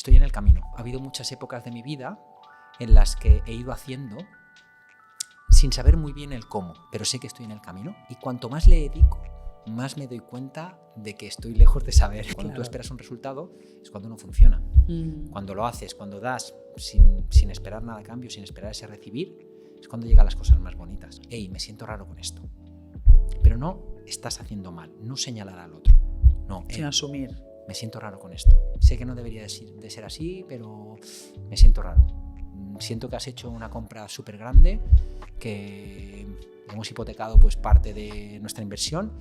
Estoy en el camino. Ha habido muchas épocas de mi vida en las que he ido haciendo sin saber muy bien el cómo, pero sé que estoy en el camino. Y cuanto más le dedico, más me doy cuenta de que estoy lejos de saber. Cuando tú esperas un resultado es cuando no funciona. Cuando lo haces, cuando das sin esperar nada a cambio, sin esperar ese recibir, es cuando llegan las cosas más bonitas. Hey, me siento raro con esto. Pero no estás haciendo mal, no señalar al otro. No, sin asumir. Me siento raro con esto. Sé que no debería de ser así, pero me siento raro. Siento que has hecho una compra súper grande, que hemos hipotecado pues parte de nuestra inversión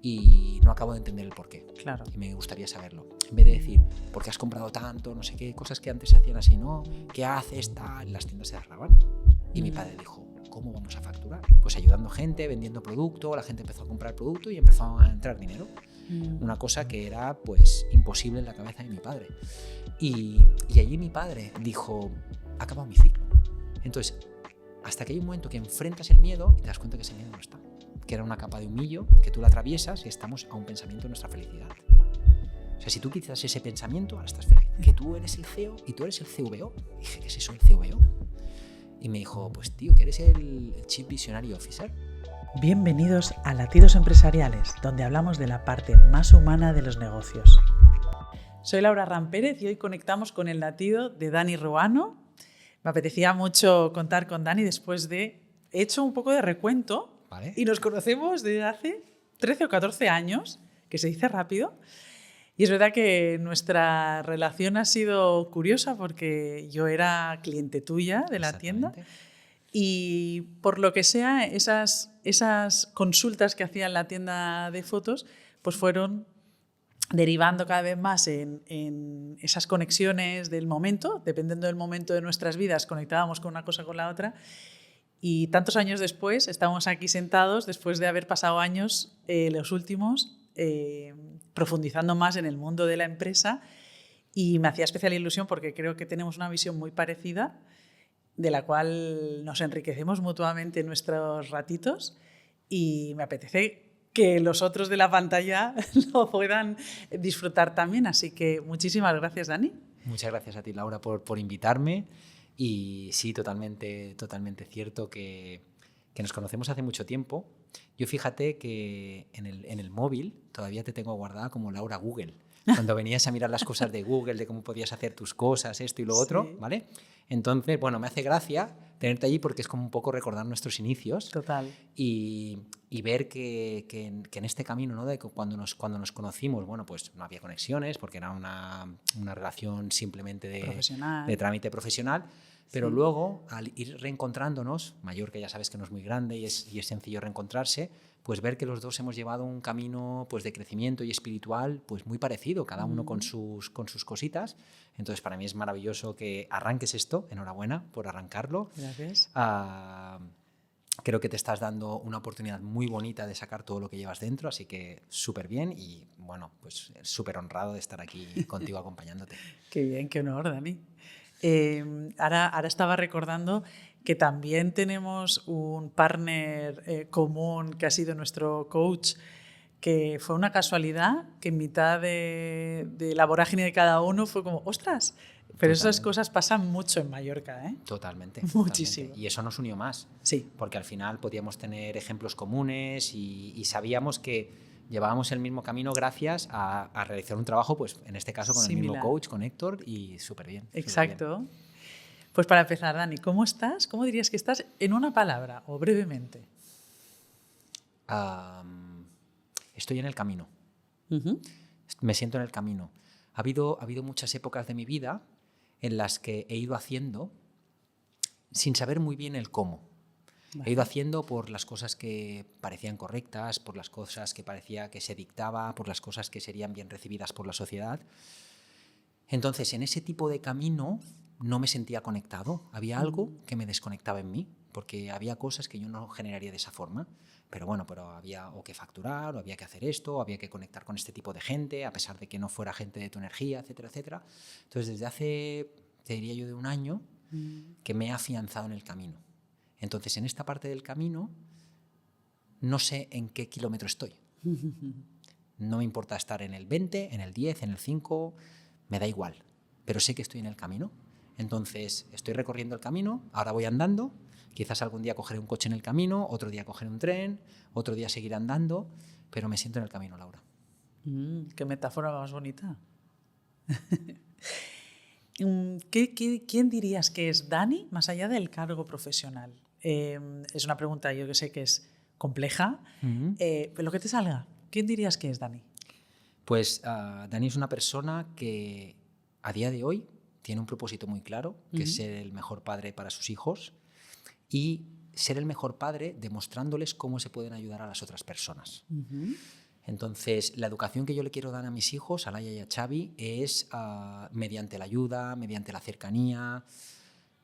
y no acabo de entender el porqué. Claro. Y me gustaría saberlo. En vez de decir, ¿por qué has comprado tanto? No sé qué, cosas que antes se hacían así, ¿no? ¿Qué haces? Tal. Las tiendas se cerraban. Y mi padre dijo, ¿cómo vamos a facturar? Pues ayudando gente, vendiendo producto, la gente empezó a comprar producto y empezó a entrar dinero. Una cosa que era pues imposible en la cabeza de mi padre. Y allí mi padre dijo, ha acabado mi ciclo. Entonces, hasta que hay un momento que enfrentas el miedo y te das cuenta que ese miedo no está. Que era una capa de humillo que tú la atraviesas y estamos a un pensamiento de nuestra felicidad. O sea, si tú quitas ese pensamiento, ahora estás feliz. Que tú eres el CEO y tú eres el CVO. Y dije, ¿qué es eso, el CVO? Y me dijo, pues tío, que eres el Chief Visionary Officer. Bienvenidos a Latidos Empresariales, donde hablamos de la parte más humana de los negocios. Soy Laura Rampérez y hoy conectamos con el latido de Dani Ruano. Me apetecía mucho contar con Dani después de... He hecho un poco de recuento, ¿vale? Y nos conocemos desde hace 13 o 14 años, que se dice rápido. Y es verdad que nuestra relación ha sido curiosa porque yo era cliente tuya de la tienda. Y por lo que sea, esas consultas que hacía en la tienda de fotos pues fueron derivando cada vez más en esas conexiones del momento. Dependiendo del momento de nuestras vidas, conectábamos con una cosa con la otra. Y tantos años después, estamos aquí sentados, después de haber pasado años, los últimos, profundizando más en el mundo de la empresa. Y me hacía especial ilusión porque creo que tenemos una visión muy parecida, de la cual nos enriquecemos mutuamente en nuestros ratitos, y me apetece que los otros de la pantalla lo puedan disfrutar también. Así que muchísimas gracias, Dani. Muchas gracias a ti, Laura, por invitarme. Y sí, totalmente cierto que nos conocemos hace mucho tiempo. Yo fíjate que en el móvil todavía te tengo guardada como Laura Google. Cuando venías a mirar las cosas de Google, de cómo podías hacer tus cosas, esto y lo otro, ¿vale? Entonces, bueno, me hace gracia tenerte allí porque es como un poco recordar nuestros inicios. Total. Y ver que en este camino, ¿no? De que cuando nos conocimos, bueno, pues no había conexiones porque era una relación simplemente de trámite profesional. Pero sí, luego, al ir reencontrándonos, Mallorca ya sabes que no es muy grande y es sencillo reencontrarse, pues ver que los dos hemos llevado un camino pues de crecimiento y espiritual pues muy parecido, cada uno con sus cositas. Entonces, para mí es maravilloso que arranques esto. Enhorabuena por arrancarlo. Gracias. Creo que te estás dando una oportunidad muy bonita de sacar todo lo que llevas dentro, así que súper bien y, bueno, pues súper honrado de estar aquí contigo acompañándote. Qué bien, qué honor, Dani. Ahora estaba recordando que también tenemos un partner común que ha sido nuestro coach, que fue una casualidad que en mitad de la vorágine de cada uno fue como, ¡ostras! Pero esas cosas pasan mucho en Mallorca, ¿eh? Totalmente. Muchísimo. Totalmente. Y eso nos unió más. Sí. Porque al final podíamos tener ejemplos comunes y sabíamos que llevábamos el mismo camino gracias a realizar un trabajo, pues en este caso con el mismo coach, con Héctor, y súper bien. Exacto. Bien. Pues para empezar, Dani, ¿cómo estás? ¿Cómo dirías que estás en una palabra o brevemente? Estoy en el camino. Me siento en el camino. Ha habido muchas épocas de mi vida en las que he ido haciendo sin saber muy bien el cómo. Vale. He ido haciendo por las cosas que parecían correctas, por las cosas que parecía que se dictaba, por las cosas que serían bien recibidas por la sociedad. Entonces, en ese tipo de camino no me sentía conectado. Había algo que me desconectaba en mí, porque había cosas que yo no generaría de esa forma. Pero había o que facturar, o había que hacer esto, o había que conectar con este tipo de gente, a pesar de que no fuera gente de tu energía, etcétera, etcétera. Entonces, desde hace, te diría yo, de un año, que me he afianzado en el camino. Entonces, en esta parte del camino, no sé en qué kilómetro estoy. No me importa estar en el 20, en el 10, en el 5, me da igual. pero sé que estoy en el camino. Entonces, estoy recorriendo el camino, ahora voy andando, quizás algún día cogeré un coche en el camino, otro día cogeré un tren, otro día seguiré andando, pero me siento en el camino, Laura. Qué metáfora más bonita. ¿Quién dirías que es Dani más allá del cargo profesional? Es una pregunta, yo que sé que es compleja, pero lo que te salga. ¿Quién dirías que es Dani? Pues Dani es una persona que a día de hoy tiene un propósito muy claro, que es ser el mejor padre para sus hijos y ser el mejor padre demostrándoles cómo se pueden ayudar a las otras personas. Entonces, la educación que yo le quiero dar a mis hijos, a Laia y a Xavi, es mediante la ayuda, mediante la cercanía,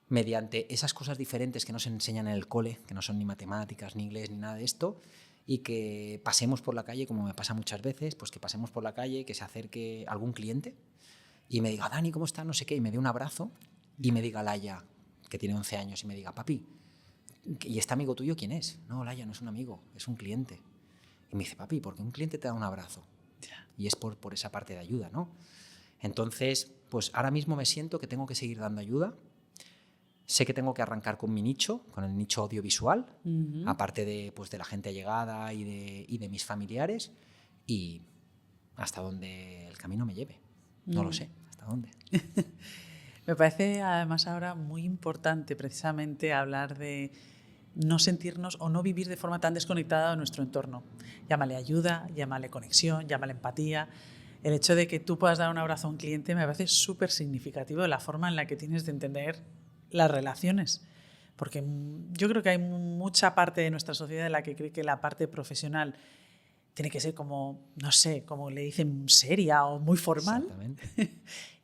mediante esas cosas diferentes que no se enseñan en el cole, que no son ni matemáticas, ni inglés, ni nada de esto, y que pasemos por la calle, como me pasa muchas veces, pues que pasemos por la calle, que se acerque algún cliente y me diga, Dani, ¿cómo estás? No sé qué, y me dé un abrazo, y me diga Laia, que tiene 11 años, y me diga, papi, ¿y este amigo tuyo quién es? No, Laia, no es un amigo, es un cliente. Y me dice, papi, ¿por qué un cliente te da un abrazo? Y es por esa parte de ayuda, ¿no? Entonces, pues ahora mismo me siento que tengo que seguir dando ayuda. Sé que tengo que arrancar con mi nicho, con el nicho audiovisual, aparte de, pues, de la gente allegada y de mis familiares, y hasta donde el camino me lleve. No lo sé, hasta dónde. Me parece además ahora muy importante precisamente hablar de no sentirnos o no vivir de forma tan desconectada de nuestro entorno. Llámale ayuda, llámale conexión, llámale empatía. El hecho de que tú puedas dar un abrazo a un cliente me parece súper significativo de la forma en la que tienes de entender las relaciones. Porque yo creo que hay mucha parte de nuestra sociedad en la que cree que la parte profesional tiene que ser como, no sé, como le dicen, seria o muy formal. Exactamente.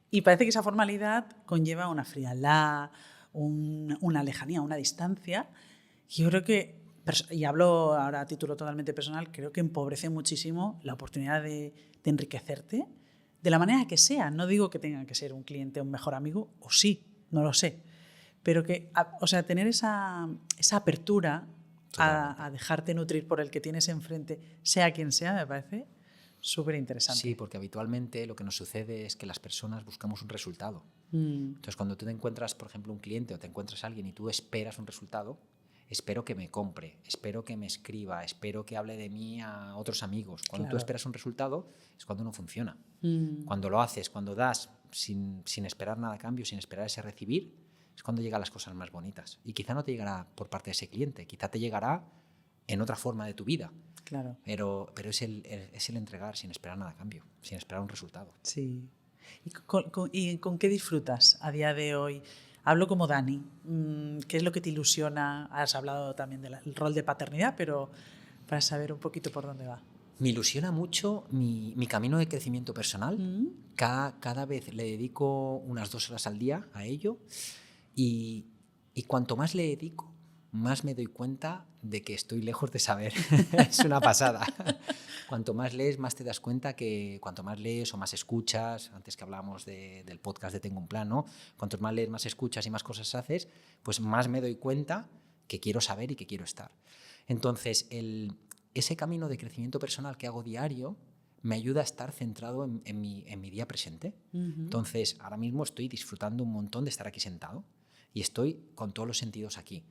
Y parece que esa formalidad conlleva una frialdad, una lejanía, una distancia. Yo creo que, y hablo ahora a título totalmente personal, creo que empobrece muchísimo la oportunidad de enriquecerte de la manera que sea. No digo que tenga que ser un cliente un mejor amigo, o sí, no lo sé. Pero que, o sea, tener esa apertura a dejarte nutrir por el que tienes enfrente, sea quien sea, me parece súper interesante. Sí, porque habitualmente lo que nos sucede es que las personas buscamos un resultado. Entonces, cuando tú te encuentras, por ejemplo, un cliente o te encuentras a alguien y tú esperas un resultado, espero que me compre, espero que me escriba, espero que hable de mí a otros amigos. Cuando tú esperas un resultado es cuando no funciona. Cuando lo haces, cuando das sin esperar nada a cambio, sin esperar ese recibir, es cuando llegan las cosas más bonitas. Y quizá no te llegará por parte de ese cliente, quizá te llegará en otra forma de tu vida. Claro. Pero es el entregar sin esperar nada a cambio, sin esperar un resultado. Sí. ¿Y con qué disfrutas a día de hoy? Hablo como Dani. ¿Qué es lo que te ilusiona? Has hablado también del rol de paternidad, pero para saber un poquito por dónde va. Me ilusiona mucho mi camino de crecimiento personal. Cada vez le dedico unas 2 horas al día a ello y cuanto más le dedico, más me doy cuenta de que estoy lejos de saber. Es una pasada. Cuanto más lees, más te das cuenta que cuanto más lees o más escuchas, antes que hablábamos del podcast de Tengo un Plan, ¿no? Cuanto más lees, más escuchas y más cosas haces, pues más me doy cuenta que quiero saber y que quiero estar. Entonces, ese camino de crecimiento personal que hago diario me ayuda a estar centrado en mi día presente. Entonces, ahora mismo estoy disfrutando un montón de estar aquí sentado y estoy con todos los sentidos aquí.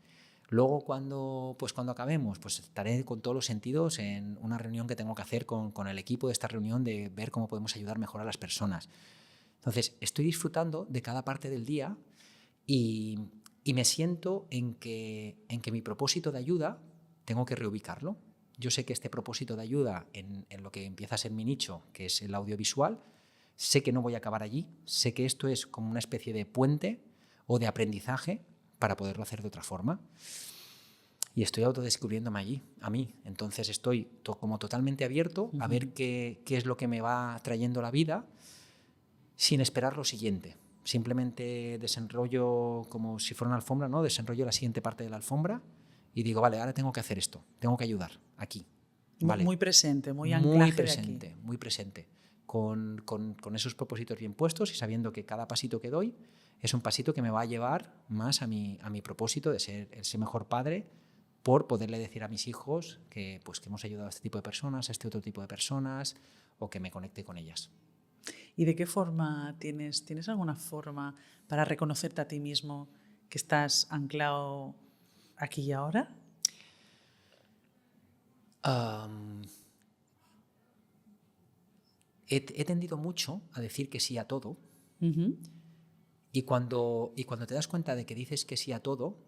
Luego, cuando acabemos, pues estaré con todos los sentidos en una reunión que tengo que hacer con el equipo de esta reunión de ver cómo podemos ayudar mejor a las personas. Entonces, estoy disfrutando de cada parte del día y me siento en que mi propósito de ayuda tengo que reubicarlo. Yo sé que este propósito de ayuda en lo que empieza a ser mi nicho, que es el audiovisual, sé que no voy a acabar allí, sé que esto es como una especie de puente o de aprendizaje para poderlo hacer de otra forma. Y estoy autodescubriéndome allí, a mí. Entonces estoy como totalmente abierto a ver qué es lo que me va trayendo la vida sin esperar lo siguiente. Simplemente desenrollo como si fuera una alfombra, ¿no? Desenrollo la siguiente parte de la alfombra y digo, vale, ahora tengo que hacer esto, tengo que ayudar aquí. Vale. Muy presente, muy anclaje presente, de aquí. Muy presente. Con esos propósitos bien puestos y sabiendo que cada pasito que doy es un pasito que me va a llevar más a mi propósito de ser ese mejor padre, por poderle decir a mis hijos que hemos ayudado a este tipo de personas, a este otro tipo de personas, o que me conecte con ellas. ¿Y de qué forma tienes alguna forma para reconocerte a ti mismo que estás anclado aquí y ahora? He tendido mucho a decir que sí a todo. Uh-huh. Y cuando te das cuenta de que dices que sí a todo,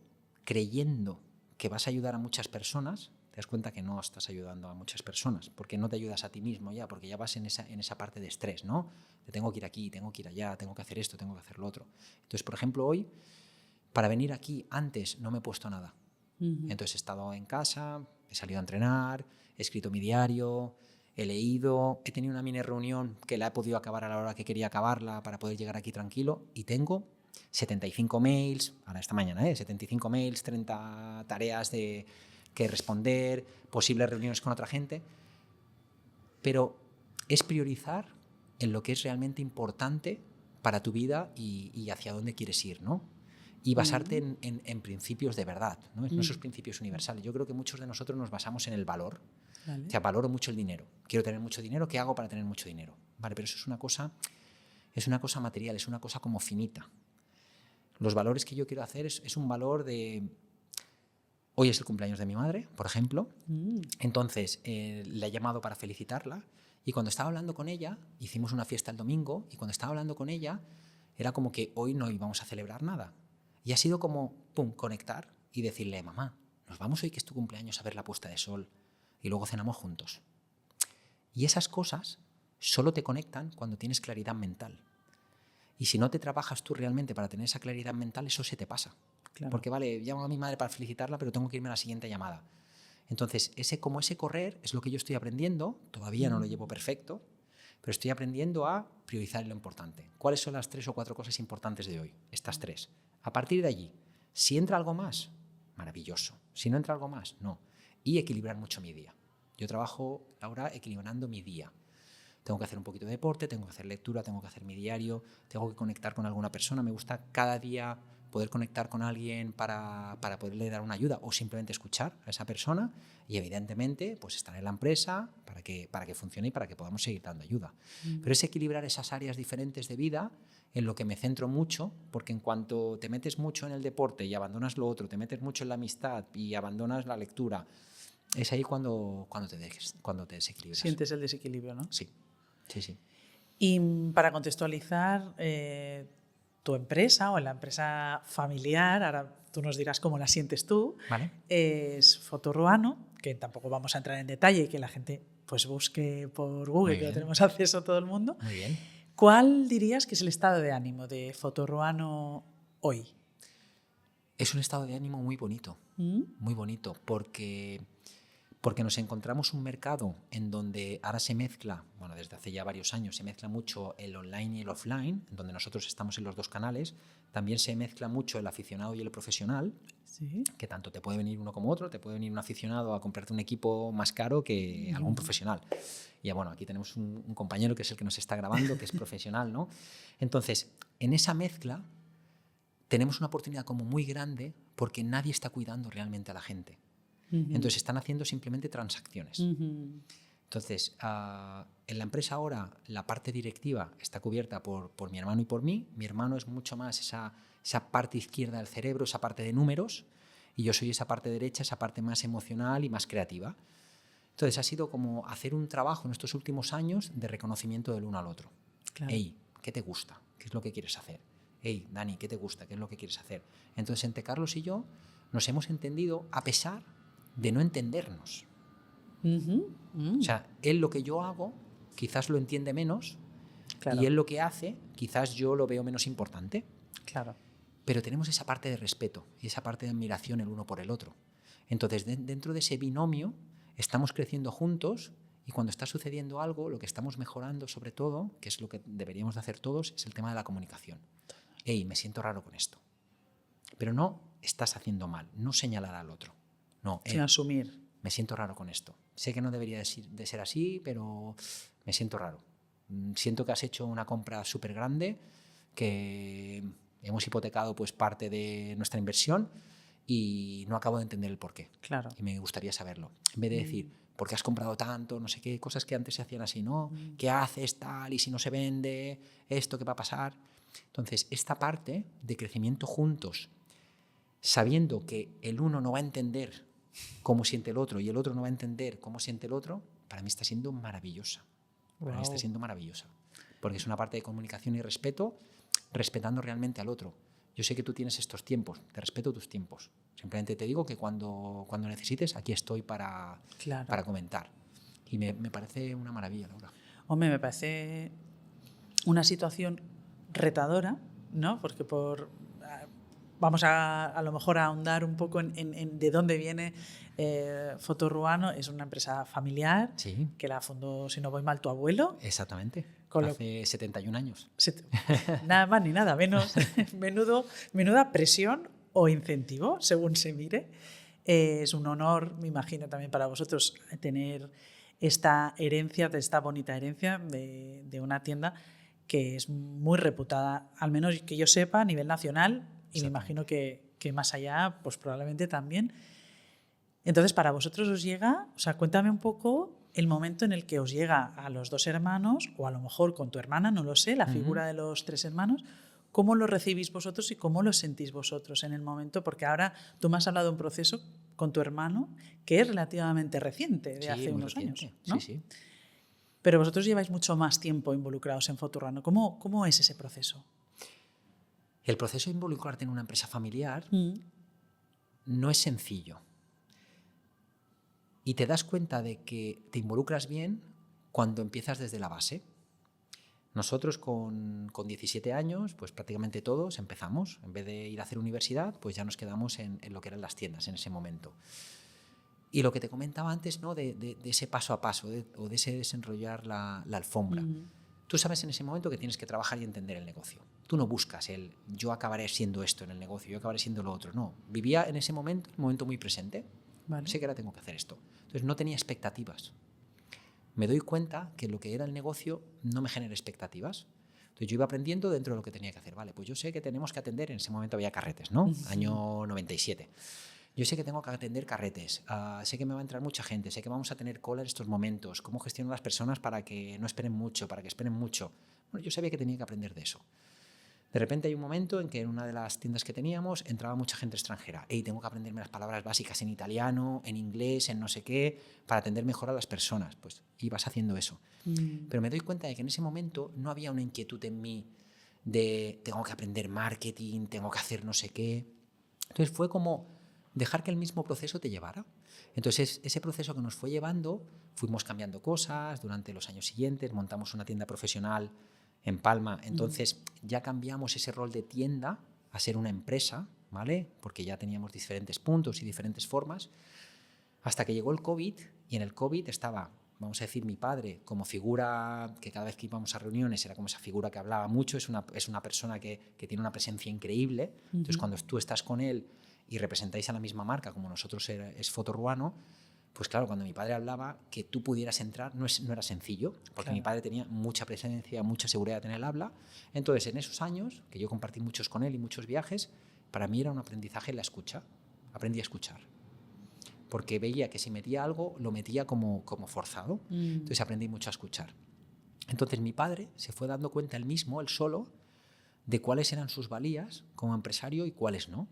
creyendo que vas a ayudar a muchas personas, te das cuenta que no estás ayudando a muchas personas, porque no te ayudas a ti mismo ya, porque ya vas en esa parte de estrés, ¿no? De tengo que ir aquí, tengo que ir allá, tengo que hacer esto, tengo que hacer lo otro. Entonces, por ejemplo, hoy, para venir aquí, antes no me he puesto nada. Uh-huh. Entonces he estado en casa, he salido a entrenar, he escrito mi diario, he leído, he tenido una mini reunión que la he podido acabar a la hora que quería acabarla para poder llegar aquí tranquilo, y tengo 75 mails, ahora esta mañana, 75 mails, 30 tareas que responder, posibles reuniones con otra gente, pero es priorizar en lo que es realmente importante para tu vida y hacia dónde quieres ir, ¿no? Y basarte en principios de verdad, ¿no? En esos principios universales. Yo creo que muchos de nosotros nos basamos en el valor. Vale. O sea, valoro mucho el dinero. Quiero tener mucho dinero, ¿qué hago para tener mucho dinero? Vale, pero eso es una cosa material, es una cosa como finita. Los valores que yo quiero hacer es un valor de... Hoy es el cumpleaños de mi madre, por ejemplo. Entonces, le he llamado para felicitarla, y cuando estaba hablando con ella, hicimos una fiesta el domingo, y cuando estaba hablando con ella, era como que hoy no íbamos a celebrar nada. Y ha sido como, pum, conectar y decirle, mamá, nos vamos hoy que es tu cumpleaños a ver la puesta de sol y luego cenamos juntos. Y esas cosas solo te conectan cuando tienes claridad mental. Y si no te trabajas tú realmente para tener esa claridad mental, eso se te pasa. Claro. Porque vale, llamo a mi madre para felicitarla, pero tengo que irme a la siguiente llamada. Entonces, ese correr es lo que yo estoy aprendiendo, todavía no lo llevo perfecto, pero estoy aprendiendo a priorizar lo importante. ¿Cuáles son las 3 o 4 cosas importantes de hoy? Estas 3. A partir de allí, si entra algo más, maravilloso. Si no entra algo más, no. Y equilibrar mucho mi día. Yo trabajo, Laura, equilibrando mi día. Tengo que hacer un poquito de deporte, tengo que hacer lectura, tengo que hacer mi diario, tengo que conectar con alguna persona. Me gusta cada día poder conectar con alguien para poderle dar una ayuda o simplemente escuchar a esa persona, y evidentemente pues estar en la empresa para que funcione y para que podamos seguir dando ayuda. Pero es equilibrar esas áreas diferentes de vida en lo que me centro mucho, porque en cuanto te metes mucho en el deporte y abandonas lo otro, te metes mucho en la amistad y abandonas la lectura, es ahí cuando te desequilibras. Sientes el desequilibrio, ¿no? Sí. Y para contextualizar, tu empresa o la empresa familiar, ahora tú nos dirás cómo la sientes tú, ¿vale? Es Fotoruano, que tampoco vamos a entrar en detalle y que la gente pues busque por Google, que lo tenemos acceso a todo el mundo. Muy bien. ¿Cuál dirías que es el estado de ánimo de Fotoruano hoy? Es un estado de ánimo muy bonito, muy bonito, porque nos encontramos un mercado en donde ahora se mezcla, bueno, desde hace ya varios años, se mezcla mucho el online y el offline, en donde nosotros estamos en los dos canales. También se mezcla mucho el aficionado y el profesional, ¿sí? Que tanto te puede venir uno como otro, te puede venir un aficionado a comprarte un equipo más caro que algún profesional. Y bueno, aquí tenemos un compañero que es el que nos está grabando, que es profesional, ¿no? Entonces, en esa mezcla tenemos una oportunidad como muy grande, porque nadie está cuidando realmente a la gente. Entonces están haciendo simplemente transacciones. Entonces, en la empresa ahora la parte directiva está cubierta por mi hermano y por mí. Mi hermano es mucho más esa parte izquierda del cerebro, esa parte de números, y yo soy esa parte derecha, esa parte más emocional y más creativa. Entonces ha sido como hacer un trabajo en estos últimos años de reconocimiento del uno al otro. Claro. Hey, ¿qué te gusta? ¿Qué es lo que quieres hacer? Hey, Dani, ¿qué te gusta? ¿Qué es lo que quieres hacer? Entonces entre Carlos y yo nos hemos entendido a pesar de no entendernos. O sea, él lo que yo hago quizás lo entiende menos, claro, y él lo que hace quizás yo lo veo menos importante. Claro. Pero tenemos esa parte de respeto y esa parte de admiración el uno por el otro. Entonces, dentro de ese binomio estamos creciendo juntos, y cuando está sucediendo algo, lo que estamos mejorando sobre todo, que es lo que deberíamos de hacer todos, es el tema de la comunicación. Hey, me siento raro con esto. Pero no estás haciendo mal, no señalar al otro. No, sin asumir. Me siento raro con esto. Sé que no debería de ser así, pero me siento raro. Siento que has hecho una compra súper grande, que hemos hipotecado pues parte de nuestra inversión y no acabo de entender el porqué. Claro. Y me gustaría saberlo. En vez de decir, ¿por qué has comprado tanto? No sé qué, cosas que antes se hacían así, ¿no? ¿Qué haces tal? ¿Y si no se vende? ¿Esto qué va a pasar? Entonces, esta parte de crecimiento juntos, sabiendo que el uno no va a entender cómo siente el otro y el otro no va a entender cómo siente el otro, para mí está siendo maravillosa. Para mí está siendo maravillosa. Porque es una parte de comunicación y respeto, respetando realmente al otro. Yo sé que tú tienes estos tiempos, te respeto tus tiempos. Simplemente te digo que cuando necesites, aquí estoy para comentar. Y me parece una maravilla, Laura. Hombre, me parece una situación retadora, ¿no? Porque vamos a lo mejor a ahondar un poco en de dónde viene Fotorruano. Es una empresa familiar, sí, que la fundó, si no voy mal, tu abuelo. Exactamente, hace 71 años. Nada más ni nada menos. Menuda presión o incentivo, según se mire. Es un honor, me imagino, también para vosotros tener esta herencia, esta bonita herencia de una tienda que es muy reputada, al menos que yo sepa, a nivel nacional, y me imagino que más allá, pues probablemente también. Entonces, para vosotros os llega, o sea, cuéntame un poco el momento en el que os llega a los dos hermanos, o a lo mejor con tu hermana, no lo sé, la figura de los tres hermanos, ¿cómo lo recibís vosotros y cómo lo sentís vosotros en el momento? Porque ahora tú me has hablado de un proceso con tu hermano que es relativamente reciente, de hace unos años, ¿no? Sí. Pero vosotros lleváis mucho más tiempo involucrados en Fotorruano. ¿Cómo es ese proceso? El proceso de involucrarte en una empresa familiar no es sencillo. Y te das cuenta de que te involucras bien cuando empiezas desde la base. Nosotros con 17 años, pues prácticamente todos empezamos. En vez de ir a hacer universidad, pues ya nos quedamos en lo que eran las tiendas en ese momento. Y lo que te comentaba antes, ¿no? de ese paso a paso, o de ese desenrollar la alfombra. Tú sabes en ese momento que tienes que trabajar y entender el negocio. Tú no buscas yo acabaré siendo esto en el negocio, yo acabaré siendo lo otro. No, vivía en ese momento, un momento muy presente. Vale. Sé que ahora tengo que hacer esto. Entonces no tenía expectativas. Me doy cuenta que lo que era el negocio no me genera expectativas. Entonces yo iba aprendiendo dentro de lo que tenía que hacer. Vale, pues yo sé que tenemos que atender, en ese momento había carretes, ¿no? Año 97. Yo sé que tengo que atender carretes, sé que me va a entrar mucha gente, sé que vamos a tener cola en estos momentos, cómo gestiono las personas para que no esperen mucho, para que esperen mucho. Bueno, yo sabía que tenía que aprender de eso. De repente hay un momento en que en una de las tiendas que teníamos entraba mucha gente extranjera. Y tengo que aprenderme las palabras básicas en italiano, en inglés, en no sé qué, para atender mejor a las personas. Pues ibas haciendo eso. Pero me doy cuenta de que en ese momento no había una inquietud en mí de tengo que aprender marketing, tengo que hacer no sé qué. Entonces fue como dejar que el mismo proceso te llevara. Entonces ese proceso que nos fue llevando, fuimos cambiando cosas durante los años siguientes, montamos una tienda profesional en Palma, entonces ya cambiamos ese rol de tienda a ser una empresa, ¿vale? Porque ya teníamos diferentes puntos y diferentes formas, hasta que llegó el COVID, y en el COVID estaba, vamos a decir, mi padre como figura que cada vez que íbamos a reuniones era como esa figura que hablaba mucho, es una persona que tiene una presencia increíble, entonces cuando tú estás con él y representáis a la misma marca como nosotros es Fotorruano, pues claro, cuando mi padre hablaba, que tú pudieras entrar no era sencillo, porque mi padre tenía mucha presencia, mucha seguridad en el habla. Entonces, en esos años, que yo compartí muchos con él y muchos viajes, para mí era un aprendizaje en la escucha. Aprendí a escuchar. Porque veía que si metía algo, lo metía como forzado. Entonces aprendí mucho a escuchar. Entonces mi padre se fue dando cuenta él mismo, él solo, de cuáles eran sus valías como empresario y cuáles no.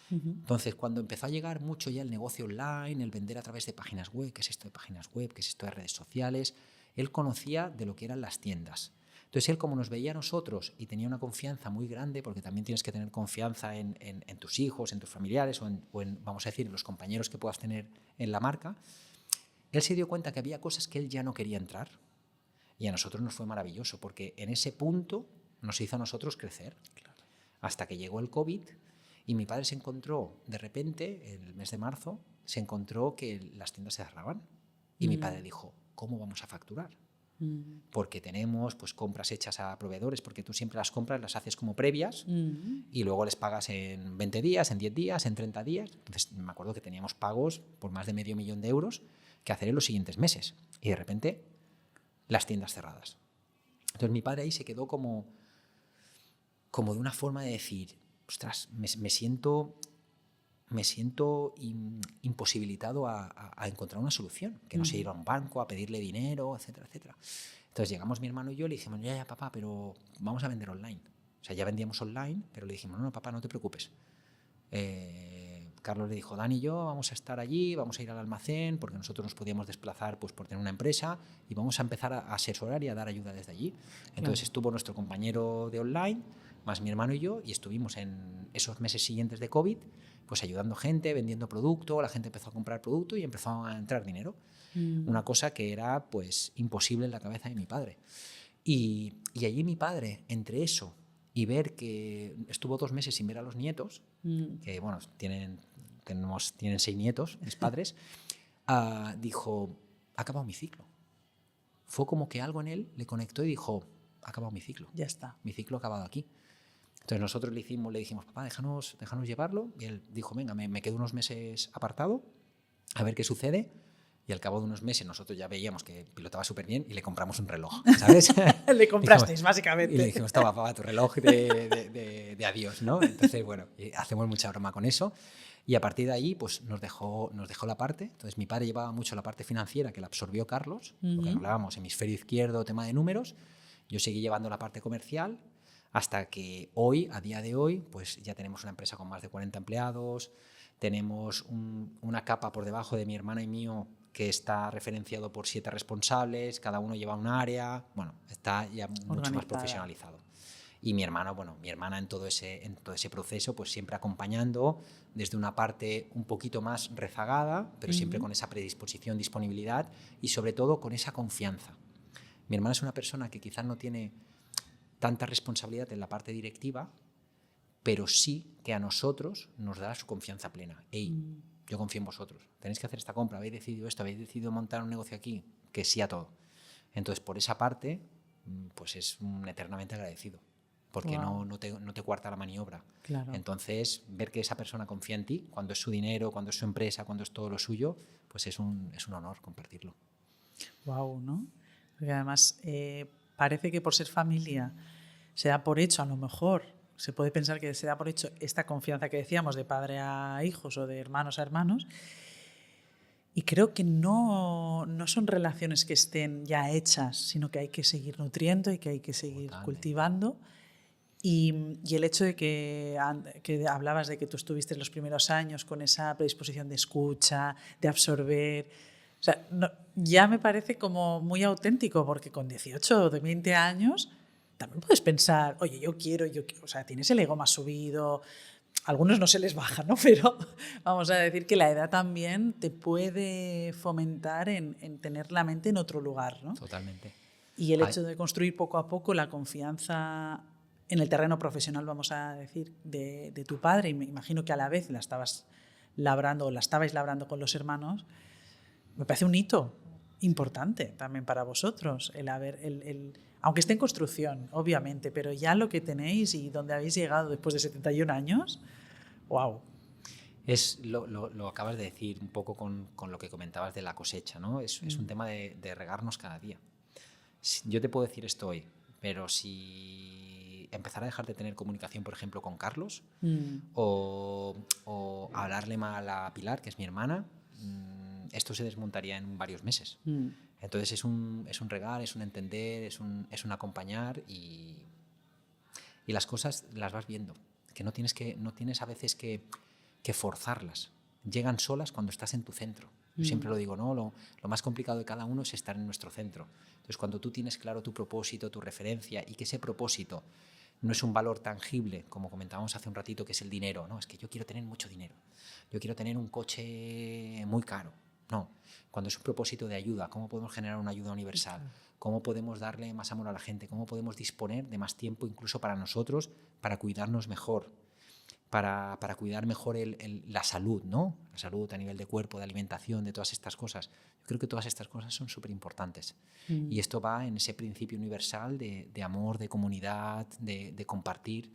Entonces, cuando empezó a llegar mucho ya el negocio online, el vender a través de páginas web, ¿qué es esto de páginas web? ¿Qué es esto de redes sociales? Él conocía de lo que eran las tiendas. Entonces, él como nos veía a nosotros y tenía una confianza muy grande, porque también tienes que tener confianza en tus hijos, en tus familiares o en, vamos a decir, en los compañeros que puedas tener en la marca, él se dio cuenta que había cosas que él ya no quería entrar. Y a nosotros nos fue maravilloso, porque en ese punto nos hizo a nosotros crecer. Claro. Hasta que llegó el COVID. Y mi padre se encontró, de repente, el mes de marzo, se encontró que las tiendas se cerraban. Y mi padre dijo, ¿cómo vamos a facturar? Porque tenemos pues, compras hechas a proveedores, porque tú siempre las compras las haces como previas y luego les pagas en 20 días, en 10 días, en 30 días. Entonces me acuerdo que teníamos pagos por más de $500,000 que hacer en los siguientes meses. Y de repente, las tiendas cerradas. Entonces mi padre ahí se quedó como de una forma de decir, ostras, me siento me siento imposibilitado a encontrar una solución, que no sé ir a un banco a pedirle dinero, etcétera, etcétera. Entonces llegamos mi hermano y yo y le dijimos, ya, papá, pero vamos a vender online. O sea, ya vendíamos online, pero le dijimos, no, papá, no te preocupes. Carlos le dijo, Dani y yo vamos a estar allí, vamos a ir al almacén, porque nosotros nos podíamos desplazar pues, por tener una empresa, y vamos a empezar a asesorar y a dar ayuda desde allí. Entonces estuvo nuestro compañero de online, más mi hermano y yo, y estuvimos en esos meses siguientes de COVID, pues ayudando gente, vendiendo producto, la gente empezó a comprar producto y empezó a entrar dinero. Una cosa que era pues imposible en la cabeza de mi padre. Y allí mi padre, entre eso y ver que estuvo 2 meses sin ver a los nietos, que bueno, tienen 6 nietos, mis padres, dijo, ha acabado mi ciclo. Fue como que algo en él le conectó y dijo, ha acabado mi ciclo. Ya está. Mi ciclo ha acabado aquí. Entonces nosotros le dijimos, papá, déjanos llevarlo. Y él dijo, venga, me quedo unos meses apartado, a ver qué sucede. Y al cabo de unos meses nosotros ya veíamos que pilotaba súper bien y le compramos un reloj, ¿sabes? Le comprasteis, básicamente. Y le dijimos, toma, papá, tu reloj de adiós, ¿no? Entonces, bueno, hacemos mucha broma con eso. Y a partir de ahí, pues nos dejó la parte. Entonces, mi padre llevaba mucho la parte financiera, que la absorbió Carlos, lo que hablábamos, hemisferio izquierdo, tema de números. Yo seguí llevando la parte comercial hasta que hoy, a día de hoy, pues ya tenemos una empresa con más de 40 empleados, tenemos una capa por debajo de mi hermana y mío que está referenciado por 7 responsables, cada uno lleva un área, bueno, está ya mucho más profesionalizado. Y mi hermana en todo ese proceso, pues siempre acompañando desde una parte un poquito más rezagada, pero siempre con esa predisposición, disponibilidad y sobre todo con esa confianza. Mi hermana es una persona que quizás no tiene tanta responsabilidad en la parte directiva, pero sí que a nosotros nos da su confianza plena. Hey, yo confío en vosotros, tenéis que hacer esta compra, habéis decidido esto, habéis decidido montar un negocio aquí, que sí a todo. Entonces, por esa parte, pues es eternamente agradecido, porque no te cuarta la maniobra. Claro. Entonces, ver que esa persona confía en ti, cuando es su dinero, cuando es su empresa, cuando es todo lo suyo, pues es un honor compartirlo. Wow, ¿no? Porque además parece que por ser familia se da por hecho, a lo mejor se puede pensar que se da por hecho esta confianza que decíamos de padre a hijos o de hermanos a hermanos, y creo que no son relaciones que estén ya hechas, sino que hay que seguir nutriendo y que hay que seguir cultivando. Y el hecho de que hablabas de que tú estuviste en los primeros años con esa predisposición de escucha, de absorber, o sea, ya me parece como muy auténtico, porque con 18 o 20 años también puedes pensar, oye, yo quiero, o sea, tienes el ego más subido, a algunos no se les baja, ¿no? Pero vamos a decir que la edad también te puede fomentar en tener la mente en otro lugar, ¿no? Totalmente. Y el hecho de construir poco a poco la confianza en el terreno profesional, vamos a decir, de tu padre, y me imagino que a la vez la estabais labrando con los hermanos, me parece un hito importante también para vosotros, aunque esté en construcción, obviamente, pero ya lo que tenéis y donde habéis llegado después de 71 años, ¡wow! Lo acabas de decir un poco con lo que comentabas de la cosecha, ¿no? Es un tema de regarnos cada día. Yo te puedo decir esto hoy, pero si empezara a dejar de tener comunicación, por ejemplo, con Carlos, o hablarle mal a Pilar, que es mi hermana, esto se desmontaría en varios meses. Entonces es un regar, es un entender, es un acompañar, y las cosas las vas viendo, que no tienes a veces que forzarlas. Llegan solas cuando estás en tu centro. Yo siempre lo digo, ¿no? Lo más complicado de cada uno es estar en nuestro centro. Entonces, cuando tú tienes claro tu propósito, tu referencia, y que ese propósito no es un valor tangible, como comentábamos hace un ratito, que es el dinero, ¿no? Es que yo quiero tener mucho dinero, yo quiero tener un coche muy caro. No, cuando es un propósito de ayuda, ¿cómo podemos generar una ayuda universal? ¿Cómo podemos darle más amor a la gente? ¿Cómo podemos disponer de más tiempo incluso para nosotros, para cuidarnos mejor? Para cuidar mejor la salud, ¿no? La salud a nivel de cuerpo, de alimentación, de todas estas cosas. Yo creo que todas estas cosas son súper importantes. Y esto va en ese principio universal de amor, de comunidad, de compartir,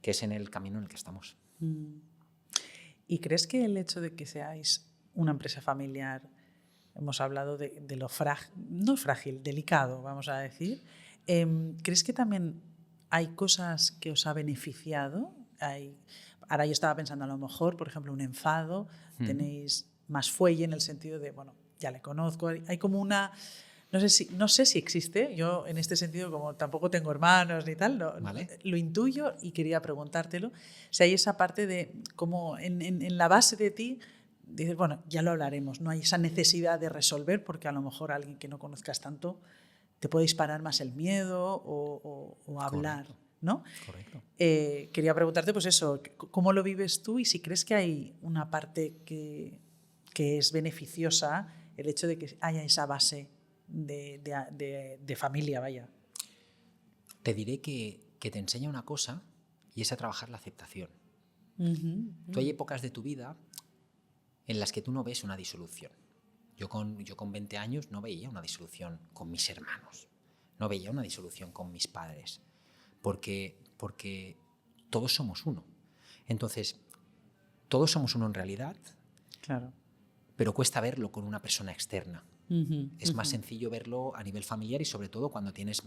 que es en el camino en el que estamos. ¿Y crees que el hecho de que seáis una empresa familiar, hemos hablado de lo frágil, delicado, vamos a decir, ¿crees que también hay cosas que os ha beneficiado Ahora yo estaba pensando, a lo mejor, por ejemplo, un enfado, tenéis más fuelle en el sentido de, bueno, ya le conozco, hay como una... No sé si existe, yo en este sentido, como tampoco tengo hermanos ni tal, ¿Vale? lo intuyo y quería preguntártelo, si hay esa parte de como en la base de ti, dices, bueno, ya lo hablaremos, no hay esa necesidad de resolver porque a lo mejor alguien que no conozcas tanto te puede disparar más el miedo o hablar, Correcto. ¿no? Correcto. Quería preguntarte, pues eso, ¿cómo lo vives tú y si crees que hay una parte que es beneficiosa el hecho de que haya esa base de familia, vaya? Te diré que te enseña una cosa y es a trabajar la aceptación. Tú hay épocas de tu vida en las que tú no ves una disolución. Yo con 20 años no veía una disolución con mis hermanos, no veía una disolución con mis padres, porque todos somos uno. Entonces, todos somos uno en realidad, claro, pero cuesta verlo con una persona externa. Es más sencillo verlo a nivel familiar y sobre todo cuando tienes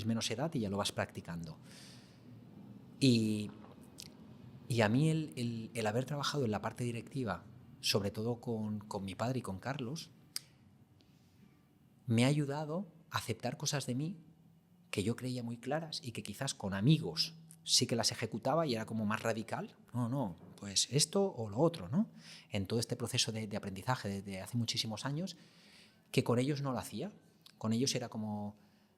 menos edad y ya lo vas practicando. Y a mí el haber trabajado en la parte directiva, sobre todo con mi padre y con Carlos, me ha ayudado a aceptar cosas de mí que yo creía muy claras y que quizás con amigos sí que las ejecutaba y era como más radical. No, pues esto o lo otro, ¿no? En todo este proceso de aprendizaje desde hace muchísimos años, que con ellos no lo hacía. Con ellos era como